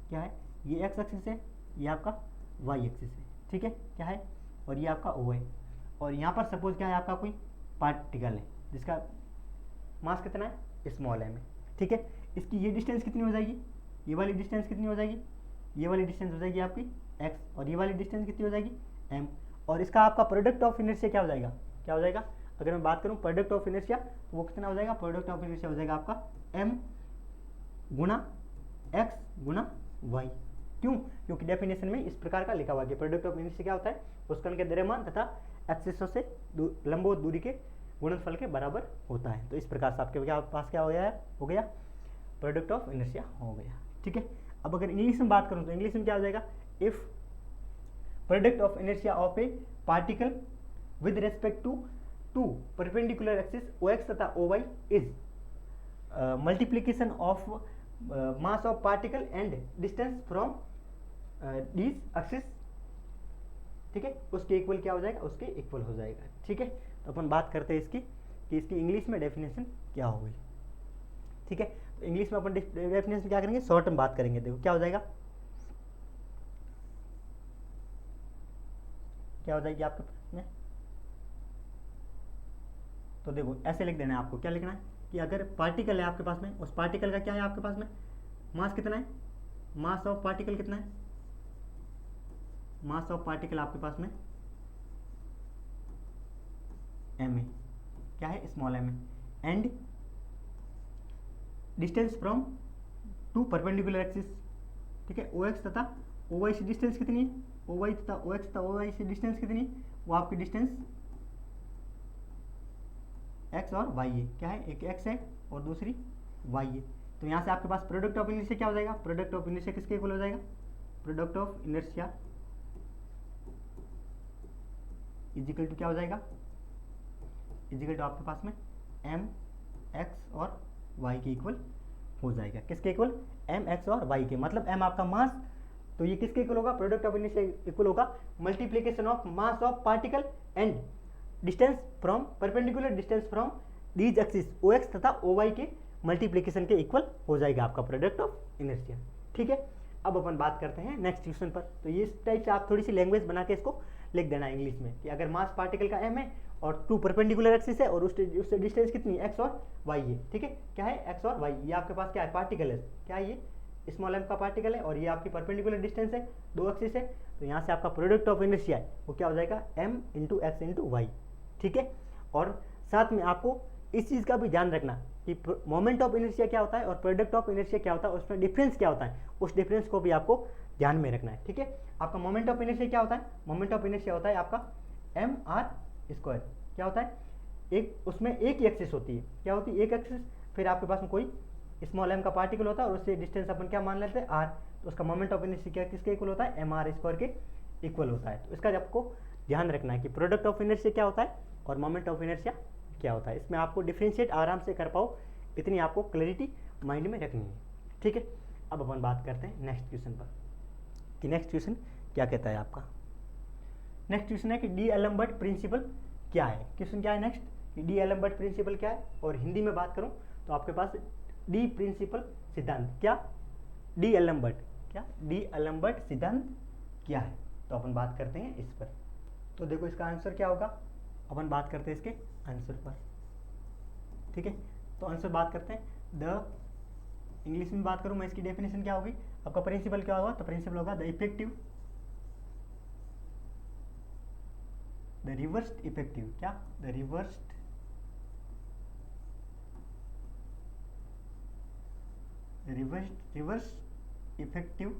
[SPEAKER 2] क्या है, ये x एक्सिस है, ये आपका y एक्सिस है। ठीक है, क्या है, और ये आपका O है, और यहाँ पर सपोज क्या है, आपका कोई पार्टिकल है जिसका मास कितना है, स्मॉल m है। ठीक है, इसकी ये डिस्टेंस कितनी हो जाएगी, ये वाली डिस्टेंस कितनी हो जाएगी, ये वाली डिस्टेंस हो जाएगी आपकी x, और ये वाली डिस्टेंस कितनी हो जाएगी, m, और इसका आपका प्रोडक्ट ऑफ इनर्शिया क्या हो जाएगा, अगर मैं बात करूं प्रोडक्ट ऑफ इनर्शिया, तो वो कितना हो जाएगा, प्रोडक्ट ऑफ इनर्शिया हो जाएगा आपका m गुना x गुना y। क्यों, क्योंकि डेफिनेशन में इस प्रकार का लिखा हुआ है कि प्रोडक्ट ऑफ इनर्शिया क्या होता है, उस कण के द्रव्यमान तथा एक्सिसों से लंबवत दूरी के गुणनफल के बराबर होता है। तो इस प्रकार से आपके पास क्या हो गया, प्रोडक्ट ऑफ इनर्शिया हो गया। ठीक है, अब अगर इंग्लिश में बात करूं तो इंग्लिश में क्या हो जाएगा, if product of inertia of a particle with respect to two perpendicular axis OX तथा OY is multiplication of mass of particle and distance from these axis. ठीक है, उसके इक्वल क्या हो जाएगा, उसके इक्वल हो जाएगा। ठीक है, तो अपन बात करते हैं इसकी कि इसकी इंग्लिश में डेफिनेशन क्या होगी। ठीक है, तो इंग्लिश में अपन डेफिनेशन क्या करेंगे, शॉर्ट में बात करेंगे। देखो क्या हो जाएगा, क्या हो जाएगी आपके पास में, तो देखो ऐसे लिख देना है आपको। क्या लिखना है कि अगर पार्टिकल है आपके पास में, उस पार्टिकल का क्या है आपके पास में, मास कितना है, मास ऑफ पार्टिकल कितना है, मास ऑफ पार्टिकल आपके पास में m है, क्या है, स्मॉल m है, and distance from two perpendicular axis. ठीक है, OX तथा OY से डिस्टेंस कितनी है, OY तथा OX तथा OY से डिस्टेंस कितनी है, वो आपकी डिस्टेंस x और y है। क्या है, एक x है और दूसरी y है। तो यहाँ से आपके पास प्रोडक्ट ऑफ इनर्शिया क्या हो जाएगा, प्रोडक्ट ऑफ इनर्शिया किसके इक्वल हो जाएगा, product of inertia is equal to क्या हो जाएगा, इजिकल टू आपके पास में m x और y के इक्वल हो जाएगा। किसके इक्वल, m x और y के, मतलब m आपका मास, तो ये किसके इक्वल होगा, प्रोडक्ट ऑफ इनर्शिया इक्वल होगा multiplication of mass of particle and distance from perpendicular distance from these axis OX तथा OY के मल्टीप्लिकेशन के इक्वल हो जाएगा आपका प्रोडक्ट ऑफ इनर्शिया। ठीक है, अब अपन बात करते हैं नेक्स्ट क्वेश्चन पर। तो ये इस टाइप से आप थोड़ी सी लैंग्वेज बना के इसको लिख देना इंग्लिश में कि अगर मास पार्टिकल का m है और टू परपेंडिकुलर एक्सिस है और उससे डिस्टेंस कितनी x और y है। ठीक है, क्या है, x और y, ये आपके पास क्या है, पार्टिकल है, क्या है, ये स्मॉल m का पार्टिकल है और ये आपकी परपेंडिकुलर डिस्टेंस है, दो एक्सिस है। तो यहाँ से आपका प्रोडक्ट ऑफ इनर्शिया है वो क्या हो जाएगा, m into X into Y. ठीक है, और साथ में आपको इस चीज़ का भी ध्यान रखना कि मोमेंट ऑफ इनर्शिया क्या होता है और प्रोडक्ट ऑफ इनर्शिया क्या होता है, उसमें डिफरेंस क्या होता है, उस डिफरेंस को भी आपको ध्यान में रखना है। ठीक है, आपका मोमेंट ऑफ इनर्शिया क्या होता है, मोमेंट ऑफ इनर्शिया होता है आपका mr²। क्या होता है, एक उसमें एक ही एक्सिस होती है, क्या होती है, एक एक्सिस, फिर आपके पास में कोई स्मॉल m का पार्टिकल होता है और उससे डिस्टेंस अपन क्या मान लेते हैं r, तो उसका मोमेंट ऑफ इनर्शिया क्या किसके इक्वल होता है, mr² के इक्वल होता है। तो इसका आपको ध्यान रखना है कि प्रोडक्ट ऑफ इनर्शिया क्या होता है और मोमेंट ऑफ इनर्शिया क्या होता है। इसमें आपको डिफ्रेंशिएट आराम से कर पाओ, इतनी आपको क्लैरिटी माइंड में रखनी है। ठीक है, अब अपन बात करते हैं नेक्स्ट क्वेश्चन पर कि नेक्स्ट क्वेश्चन क्या कहता है आपका। नेक्स्ट क्वेश्चन है कि डी एलम्बर्ट प्रिंसिपल क्या है। क्वेश्चन क्या है नेक्स्ट कि डी एलम्बर्ट प्रिंसिपल क्या है, और हिंदी में बात करूं तो आपके पास डी प्रिंसिपल सिद्धांत क्या, डी एलम्बर्ट क्या, डी एलम्बर्ट सिद्धांत क्या है। तो अपन बात करते हैं इस पर। तो देखो इसका आंसर क्या होगा, अपन बात करते हैं इसके आंसर पर। ठीक है, तो आंसर बात करते हैं। द इंग्लिश में बात करूं मैं, इसकी डेफिनेशन क्या होगी, आपका प्रिंसिपल क्या होगा, तो प्रिंसिपल होगा the effective, the reversed effective, क्या, the reversed reverse effective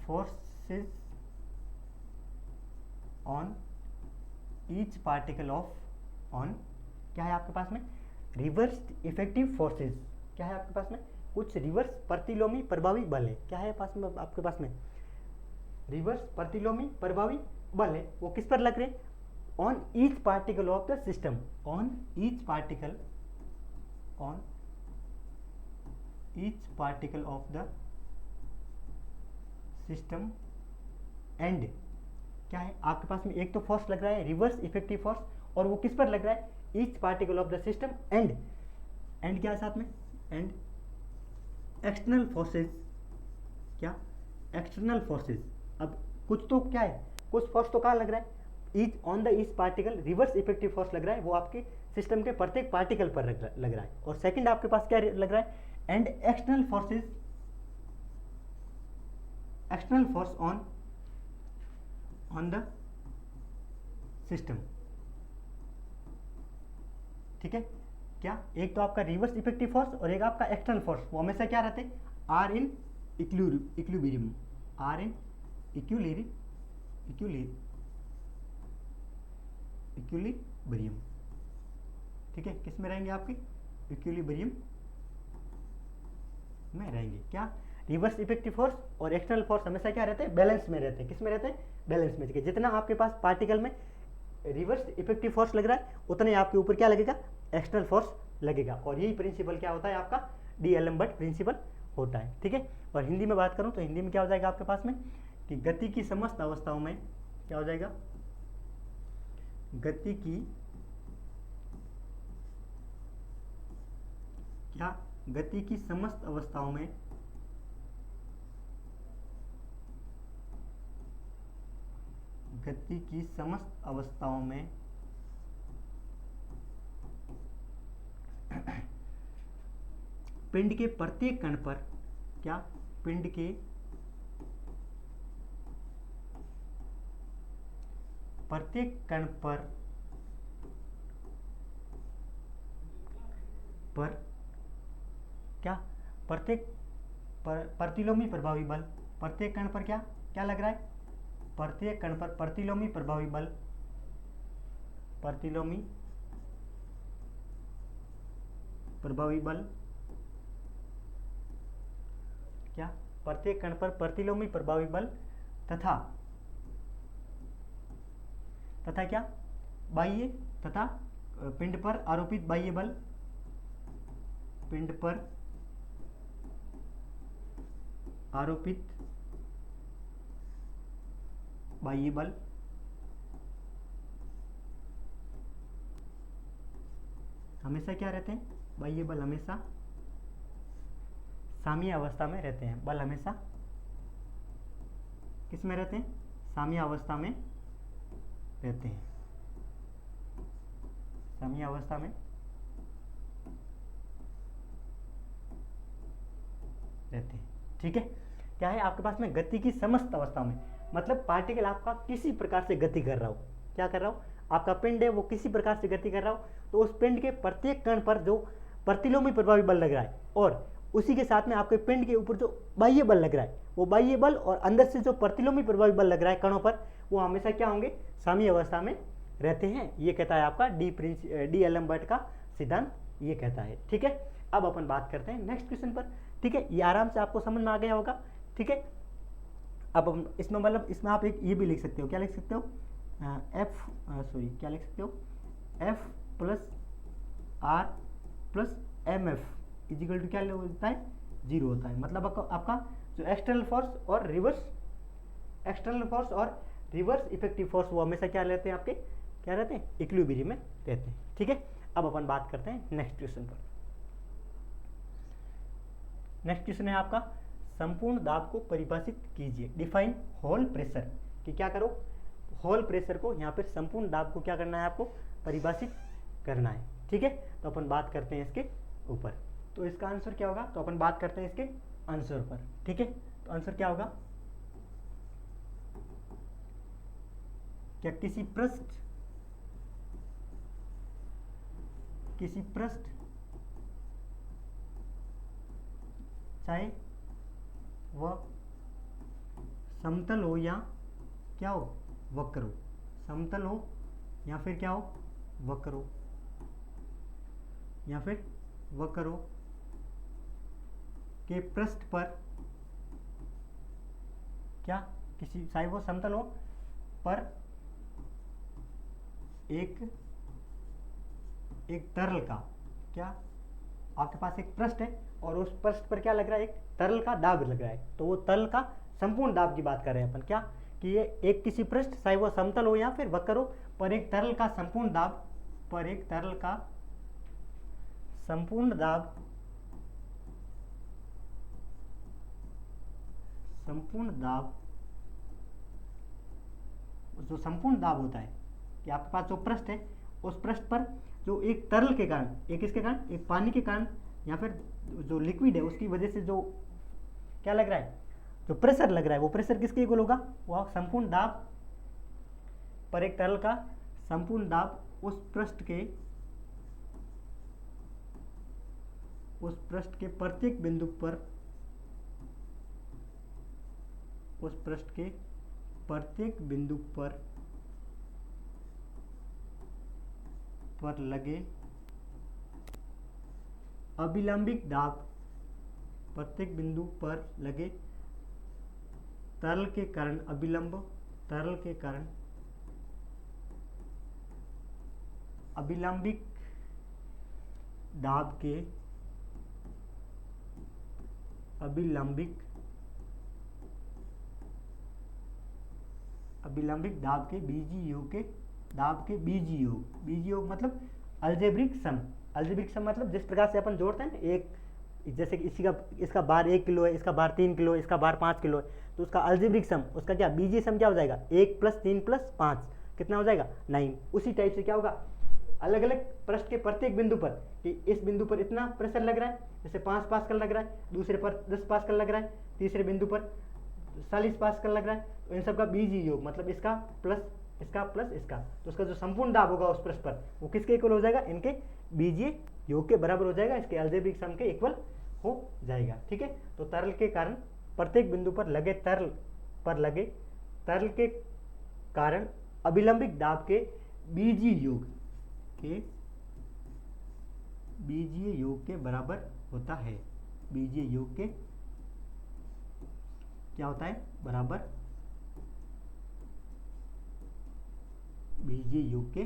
[SPEAKER 2] forces on each particle of on, क्या है आपके पास में, रिवर्स्ड इफेक्टिव फोर्सेस, क्या है आपके पास में, कुछ रिवर्स प्रतिलोमी प्रभावी बल है। क्या है पास में आपके पास में, रिवर्स प्रतिलोमी प्रभावी बल है, वो किस पर लग रहे हैं, on each particle of the system, on each particle of the system and, क्या है आपके पास में, एक तो फोर्स लग रहा है रिवर्स इफेक्टिव फोर्स, और वो किस पर लग रहा है, each particle of the system and क्या है साथ में, एंड एक्सटर्नल फोर्सेज, क्या, एक्सटर्नल फोर्सेज। अब कुछ तो क्या है, कुछ फोर्स तो कहाँ लग रहा है, each on the each particle, reverse effective force लग रहा है वो आपके सिस्टम के प्रत्येक पार्टिकल पर लग रहा है, और सेकंड आपके पास क्या लग रहा है, and external forces, external force on the system. ठीक है, क्या, एक तो आपका रिवर्स इफेक्टिव फोर्स और एक आपका एक्सटर्नल फोर्स, वो हमेशा क्या रहते हैं, are in equilibrium, are in equilibrium. ठीक है, किस में रहेंगे आपके, इक्विलिब्रियम में रहेंगे। क्या, रिवर्स इफेक्टिव फोर्स और एक्सटर्नल फोर्स हमेशा क्या रहते हैं, बैलेंस में रहते हैं, किस में रहते हैं, बैलेंस में। ठीक है, जितना आपके पास पार्टिकल में रिवर्स इफेक्टिव फोर्स लग रहा है उतने आपके ऊपर क्या लगेगा, एक्सटर्नल फोर्स लगेगा, और यही प्रिंसिपल क्या होता है आपका, डी एलम्बर्ट प्रिंसिपल होता है। ठीक है, और हिंदी में बात करूं तो हिंदी में क्या हो जाएगा आपके पास में कि गति की समस्त अवस्थाओं में क्या हो जाएगा, गति की समस्त अवस्थाओं में पिंड के प्रत्येक कण पर, क्या, पिंड के प्रत्येक कण पर क्या, प्रत्येक प्रतिलोमी प्रभावी बल, प्रत्येक कण पर क्या लग रहा है, प्रत्येक कण पर प्रतिलोमी प्रभावी बल, क्या, प्रत्येक कण पर प्रतिलोमी प्रभावी बल तथा क्या, बाह्य तथा पिंड पर आरोपित बाह्य बल, पिंड पर आरोपित बाह्य बल हमेशा क्या रहते हैं, बाह्य बल हमेशा साम्य अवस्था में रहते हैं, बल हमेशा किस में रहते हैं, साम्य अवस्था में रहते हैं, साम्य अवस्था में रहते हैं। ठीक है, क्या है आपके पास में गति की समस्त अवस्थाओं में, मतलब पार्टिकल आपका किसी प्रकार से गति कर रहा हो, क्या कर रहा हो, आपका पिंड है वो किसी प्रकार से गति कर रहा हो, तो उस पिंड के प्रत्येक कण पर जो प्रतिलोमी प्रभावी बल लग रहा है और उसी के साथ में आपके पिंड के ऊपर जो बाह्य बल लग रहा है, वो बाह्य बल और अंदर से जो प्रतिलोमी प्रभावी बल लग रहा है कणों पर, वो हमेशा क्या होंगे, साम्य अवस्था में रहते हैं। ये कहता है आपका डी एलम्बर्ट का सिद्धांत, ये कहता है। ठीक है, अब अपन बात करते हैं नेक्स्ट क्वेश्चन पर। ठीक है, ये आराम से आपको समझ में आ गया होगा। ठीक है, अब इसमें मतलब इसमें आप एक ये भी लिख सकते हो, क्या लिख सकते हो, क्या लिख सकते हो, F plus R plus M F is equal to क्या होता है, 0 होता है। मतलब आपका जो एक्सटर्नल फोर्स और रिवर्स इफेक्टिव फोर्स वो हमेशा क्या रहते हैं आपके, क्या रहते हैं, इक्विलिब्रियम में रहते हैं। ठीक है, अब अपन बात करते हैं नेक्स्ट क्वेश्चन पर। नेक्स्ट क्वेश्चन है आपका, संपूर्ण दाब को परिभाषित कीजिए, डिफाइन होल प्रेशर। कि क्या करो, होल प्रेशर को यहाँ पर संपूर्ण दाब को क्या करना है, आपको परिभाषित करना है। ठीक है, तो अपन बात करते हैं इसके ऊपर। तो इसका आंसर क्या होगा, तो अपन बात करते हैं इसके आंसर पर। ठीक है, तो आंसर क्या होगा, क्या किसी पृष्ठ चाहे वह समतल हो या क्या हो, वक्र हो, समतल हो या फिर क्या हो, वक्र हो, या फिर वक्र हो के पृष्ठ पर क्या, किसी चाहे वो समतल हो पर एक तरल का, क्या आपके पास एक पृष्ठ है और उस पृष्ठ पर क्या लग रहा है, एक तरल का दाब लग रहा है, तो वो तरल का संपूर्ण दाब की बात कर रहे हैं अपन। क्या कि ये एक किसी पृष्ठ चाहे वो समतल हो या फिर वक्र हो पर एक तरल का संपूर्ण दाब, पर एक तरल का संपूर्ण दाब, जो संपूर्ण दाब होता है कि आपके पास जो पृष्ठ है उस पृष्ठ पर जो एक तरल के कारण, एक इसके कारण, एक पानी के कारण या फिर जो लिक्विड है उसकी वजह से जो क्या लग रहा है, जो प्रेशर लग रहा है, वो प्रेशर किसके इक्वल होगा, वो संपूर्ण दाब पर एक तरल का संपूर्ण दाब उस पृष्ठ के प्रत्येक बिंदु पर, उस पृष्ठ के प्रत्येक बिंदु पर लगे अभिलंबिक दाब, प्रत्येक बिंदु पर लगे तरल के कारण अभिलंबिक दाब के बीजीय योग मतलब अलजेब्रिक सम मतलब जिस प्रकार से अपन जोड़ते हैं ना, एक जैसे कि इसका बार 1 किलो है, इसका बार 3 किलो है, इसका बार 5 किलो है, तो उसका अलजेब्रिक सम, उसका क्या बीजीय सम क्या हो जाएगा, 1 + 3 + 5 कितना हो जाएगा, 9। उसी टाइप से क्या होगा, अलग अलग पृष्ठ के प्रत्येक बिंदु पर कि इस बिंदु पर इतना प्रेशर लग रहा है, जैसे 5 पास्कल लग रहा है, दूसरे पर 10 पास्कल लग रहा है, तीसरे बिंदु पर 40 पास्कल लग रहा है, तो इन सब का बीजीय योग मतलब इसका प्लस इसका, तो उसका जो संपूर्ण दाब होगा उस पृष्ठ पर वो किसके इक्वल हो जाएगा, इनके बीजीय योग के बराबर हो जाएगा, इसके अलजेब्रिक सम के इक्वल हो जाएगा। ठीक है, तो तरल के कारण प्रत्येक बिंदु पर लगे तरल के कारण अभिलंबिक दाब के बीजीय योग के बराबर होता है, बीजीय योग के क्या होता है, बराबर, बीजीय योग के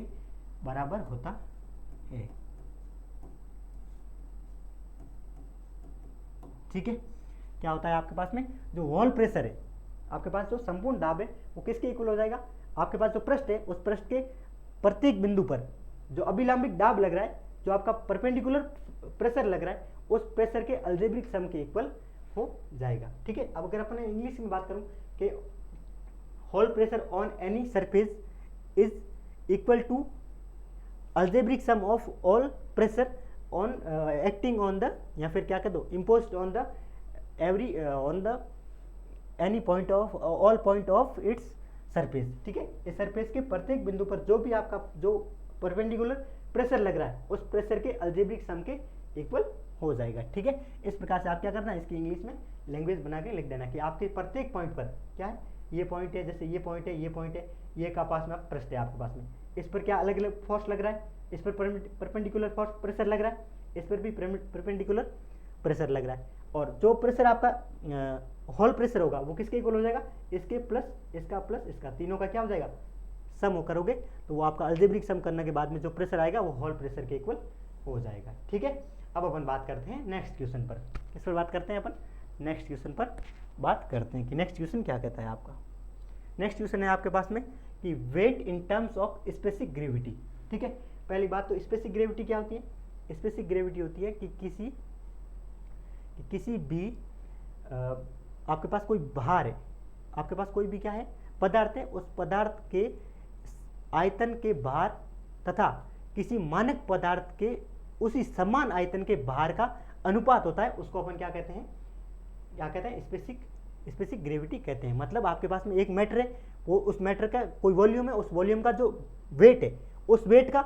[SPEAKER 2] बराबर होता है। ठीक है, क्या होता है आपके पास में जो होल प्रेशर है, आपके पास जो संपूर्ण दाब है वो किसके इक्वल हो जाएगा, आपके पास जो पृष्ठ है उस पृष्ठ के प्रत्येक बिंदु पर जो अभिलंबिक दाब लग रहा है, जो आपका परपेंडिकुलर प्रेशर लग रहा है, उस प्रेशर के अलजेब्रिक सम के इक्वल हो जाएगा। ठीक है, अब अगर अपन इंग्लिश में बात करूं कि whole pressure on any surface is equal to algebraic sum of all pressure on acting on the, या फिर क्या कह दो, imposed on the any point of all point of its surface. ठीक है, इस सरफेस के प्रत्येक बिंदु पर जो भी आपका जो परपेंडिकुलर प्रेशर लग रहा है उस प्रेशर के अलजेब्रिक सम के इक्वल हो जाएगा। ठीक है, इस प्रकार से आप क्या करना है, इसकी इंग्लिश में लैंग्वेज बना के लिख देना कि आपके प्रत्येक पॉइंट पर क्या है, ये पॉइंट है, जैसे ये पॉइंट है, ये पॉइंट है, ये का पास में पृष्ठ है आपके पास में, इस पर क्या अलग अलग फोर्स लग रहा है, इस पर परपेंडिकुलर फोर्स प्रेशर लग रहा है, इस पर भी परपेंडिकुलर प्रेशर लग रहा है, और जो प्रेशर आपका होल प्रेशर होगा वो किसके इक्वल हो जाएगा, इसके प्लस इसका तीनों का क्या हो जाएगा, सम करोगे तो वो आपका अलजेब्रिक सम करने के बाद में जो प्रेशर आएगा वो होल प्रेशर के इक्वल हो जाएगा। ठीक है, अब अपन बात करते हैं नेक्स्ट क्वेश्चन पर। किस पर बात करते हैं अपन, नेक्स्ट क्वेश्चन पर बात करते हैं कि नेक्स्ट क्वेश्चन क्या कहता है आपका। नेक्स्ट क्वेश्चन है आपके पास में कि weight in terms of specific gravity. ठीक है, पहली बात तो स्पेसिफिक ग्रेविटी क्या होती है, स्पेसिफिक ग्रेविटी होती है कि किसी भी आपके पास कोई भार है, आपके पास कोई भी क्या है पदार्थ है, उस पदार्थ के आयतन के भार तथा किसी मानक पदार्थ के उसी समान आयतन के भार का अनुपात होता है, उसको अपन क्या कहते हैं, स्पेसिफिक ग्रेविटी कहते हैं। मतलब आपके पास में एक मैटर है, वो उस मैटर का कोई वॉल्यूम है, उस वॉल्यूम का जो वेट है उस वेट का,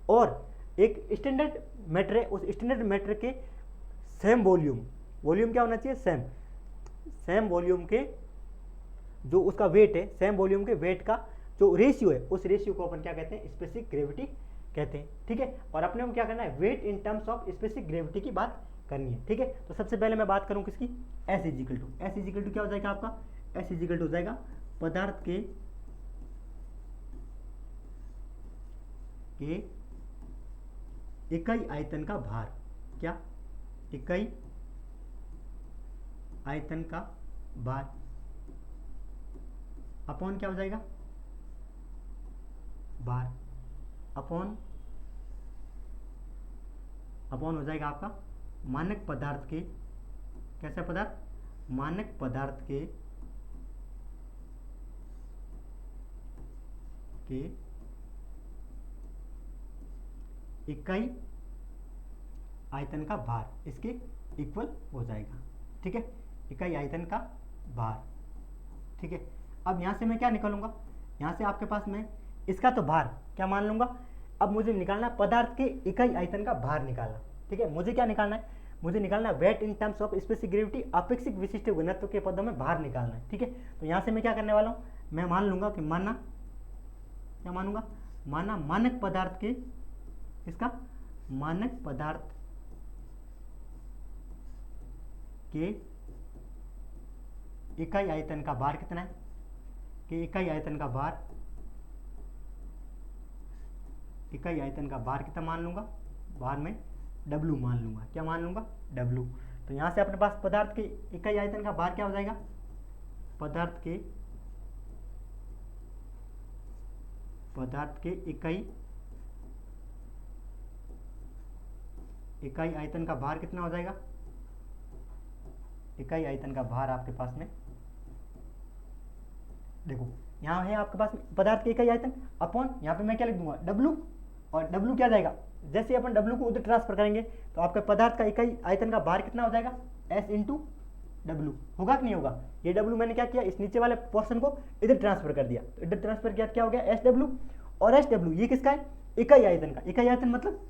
[SPEAKER 2] और एक स्टैंडर्ड मैटर है, उस स्टैंडर्ड मैटर के सेम वॉल्यूम क्या होना चाहिए, सेम वॉल्यूम के जो उसका वेट है, सेम वॉल्यूम के वेट का जो रेशियो है, उस रेशियो को अपन क्या कहते हैं, स्पेसिफिक ग्रेविटी कहते हैं। ठीक है, और अपने को क्या करना है, weight in terms of specific gravity की बात करनी है। ठीक है, तो सबसे पहले मैं बात करूं किसकी, एस इजिकल टू क्या हो जाएगा आपका, एस इजिकल टू हो जाएगा पदार्थ के इकाई आयतन का भार, क्या, इकाई आयतन का भार अपॉन क्या हो जाएगा, भार अपॉन हो जाएगा आपका मानक पदार्थ के, कैसा पदार्थ, मानक पदार्थ के इकाई आयतन का भार, इसके इक्वल हो जाएगा। ठीक है, इकाई आयतन का भार। ठीक है, अब यहां से मैं क्या निकालूंगा, यहां से आपके पास में इसका तो भार क्या मान लूंगा, अब मुझे निकालना है पदार्थ के इकाई आयतन का भार निकालना। ठीक है, मुझे क्या निकालना है, मुझे निकालना है weight in terms of specific gravity, अपेक्षिक विशिष्ट घनत्व के पदों में भार निकालना है। ठीक है, तो यहां से मैं क्या करने वाला हूं, मैं मान लूंगा कि क्या मानूंगा, मानक पदार्थ के, इसका मानक पदार्थ के इकाई आयतन का भार कितना है, कि इकाई आयतन का भार कितना मान लूंगा, भार में W मान लूंगा, क्या मान लूंगा, W। तो यहां से अपने पास पदार्थ के इकाई आयतन का भार क्या हो जाएगा, पदार्थ के इकाई आयतन का भार कितना हो जाएगा, इकाई आयतन का भार आपके पास में, देखो यहाँ है आपके पास पदार्थ की इकाई आयतन अपॉन, यहाँ पे मैं क्या लिख दूंगा, W, और W क्या जाएगा, जैसे अपन W को उधर ट्रांसफर करेंगे तो आपके पदार्थ का इकाई आयतन का भार कितना हो जाएगा, S इंटू W, होगा कि नहीं होगा, ये W मैंने क्या किया, इस नीचे वाले पोर्शन को इधर ट्रांसफर कर दिया, तो इधर ट्रांसफर किया क्या हो गया, SW, और SW ये किसका है, इकाई आयतन का, इकाई आयतन मतलब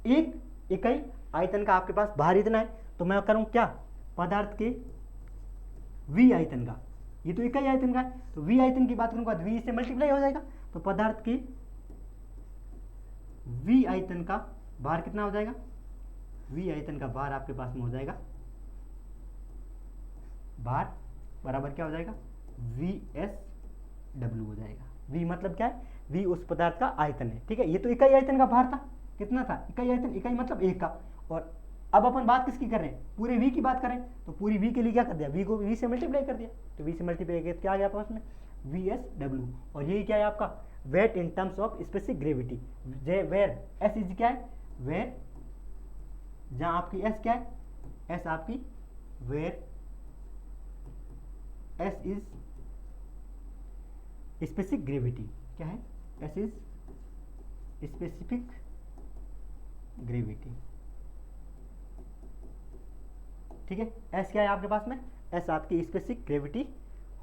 [SPEAKER 2] एक इकाई आयतन का आपके पास भार इतना है, तो मैं करूँ क्या, पदार्थ के V आयतन का, ये तो इकाई आयतन का है, तो V आयतन की बात करूंगा तो V से मल्टीप्लाई हो जाएगा, तो पदार्थ के V आयतन का भार कितना हो जाएगा, V आयतन का भार आपके पास में हो जाएगा, भार बराबर क्या हो जाएगा, VSW हो जाएगा। V मतलब क्या है, V उस पदार्थ का आयतन है। ठीक है, ये तो इकाई आयतन का भार था, कितना था, इकाई आयतन, इकाई मतलब एक का, और अब अपन बात किसकी कर रहे हैं, पूरे V की बात करें तो पूरी V के लिए क्या कर दिया, V को V से मल्टीप्लाई कर दिया, तो V से मल्टीप्लाई किया क्या आ गया पास में, VSW, और यही क्या है आपका weight in terms of specific gravity, where S is क्या है, वेयर, जहां आपकी S क्या है, S आपकी where S is specific gravity, क्या है, S इज स्पेसिफिक ग्रेविटी। ठीक है, S क्या है आपके पास में, एस आपकी स्पेसिफिक ग्रेविटी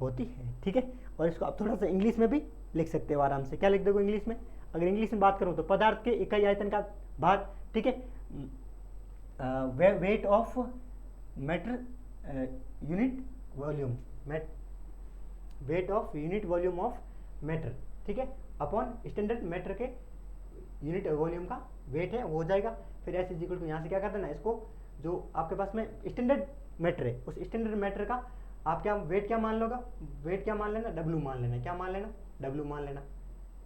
[SPEAKER 2] होती है, ठीक है। और इसको आप थोड़ा सा इंग्लिश में भी लिख सकते हो आराम से। क्या लिख दोगे इंग्लिश में? अगर इंग्लिश में बात करूँ तो पदार्थ के इकाई आयतन का भाग, ठीक है, weight of matter unit volume, weight of unit volume of matter, ठीक है, अपॉन स्टैंडर्ड मैटर के यूनिट वॉल्यूम का वेट है वो हो जाएगा। फिर एस इक्वल टू यहाँ से क्या कर देना, इसको जो आपके पास में स्टैंडर्ड मैटर है उस स्टैंडर्ड मैटर का आप क्या वेट क्या मान लोगा, वेट क्या मान लेना, डब्लू मान लेना। क्या मान लेना? डब्लू मान लेना।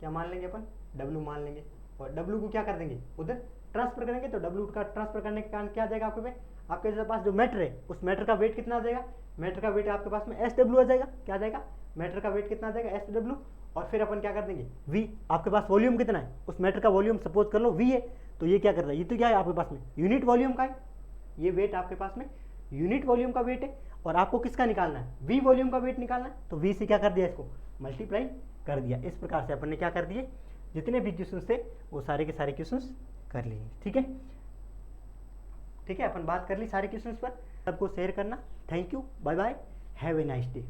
[SPEAKER 2] क्या मान लेंगे अपन? डब्लू मान लेंगे। और डब्लू को क्या कर देंगे, उधर ट्रांसफर करेंगे। तो डब्लू का ट्रांसफर करने के कारण क्या आ जाएगा आपके पे, आपके पास जो मैटर है उस मैटर का वेट कितना आ जाएगा, मैटर का वेट आपके पास में एस डब्लू आ जाएगा। क्या आ जाएगा? मैटर का वेट कितना आ जाएगा, एस डब्लू। और फिर अपन क्या कर देंगे, वी। आपके पास वॉल्यूम कितना है, उस मैटर का वॉल्यूम सपोज कर लो वी है, तो ये क्या कर रहा है, ये तो क्या है आपके पास में यूनिट वॉल्यूम का है। ये वेट आपके पास में यूनिट वॉल्यूम का वेट है। और आपको किसका निकालना है, वी वॉल्यूम का वेट निकालना है। तो वी से क्या कर दिया, इसको मल्टीप्लाई कर दिया। इस प्रकार से अपन ने क्या कर दिए, जितने भी क्वेश्चंस थे वो सारे के सारे क्वेश्चंस कर लिए, ठीक है। ठीक है, अपन बात कर ली सारे क्वेश्चंस पर। सबको शेयर करना। Thank you, bye bye, have a nice day.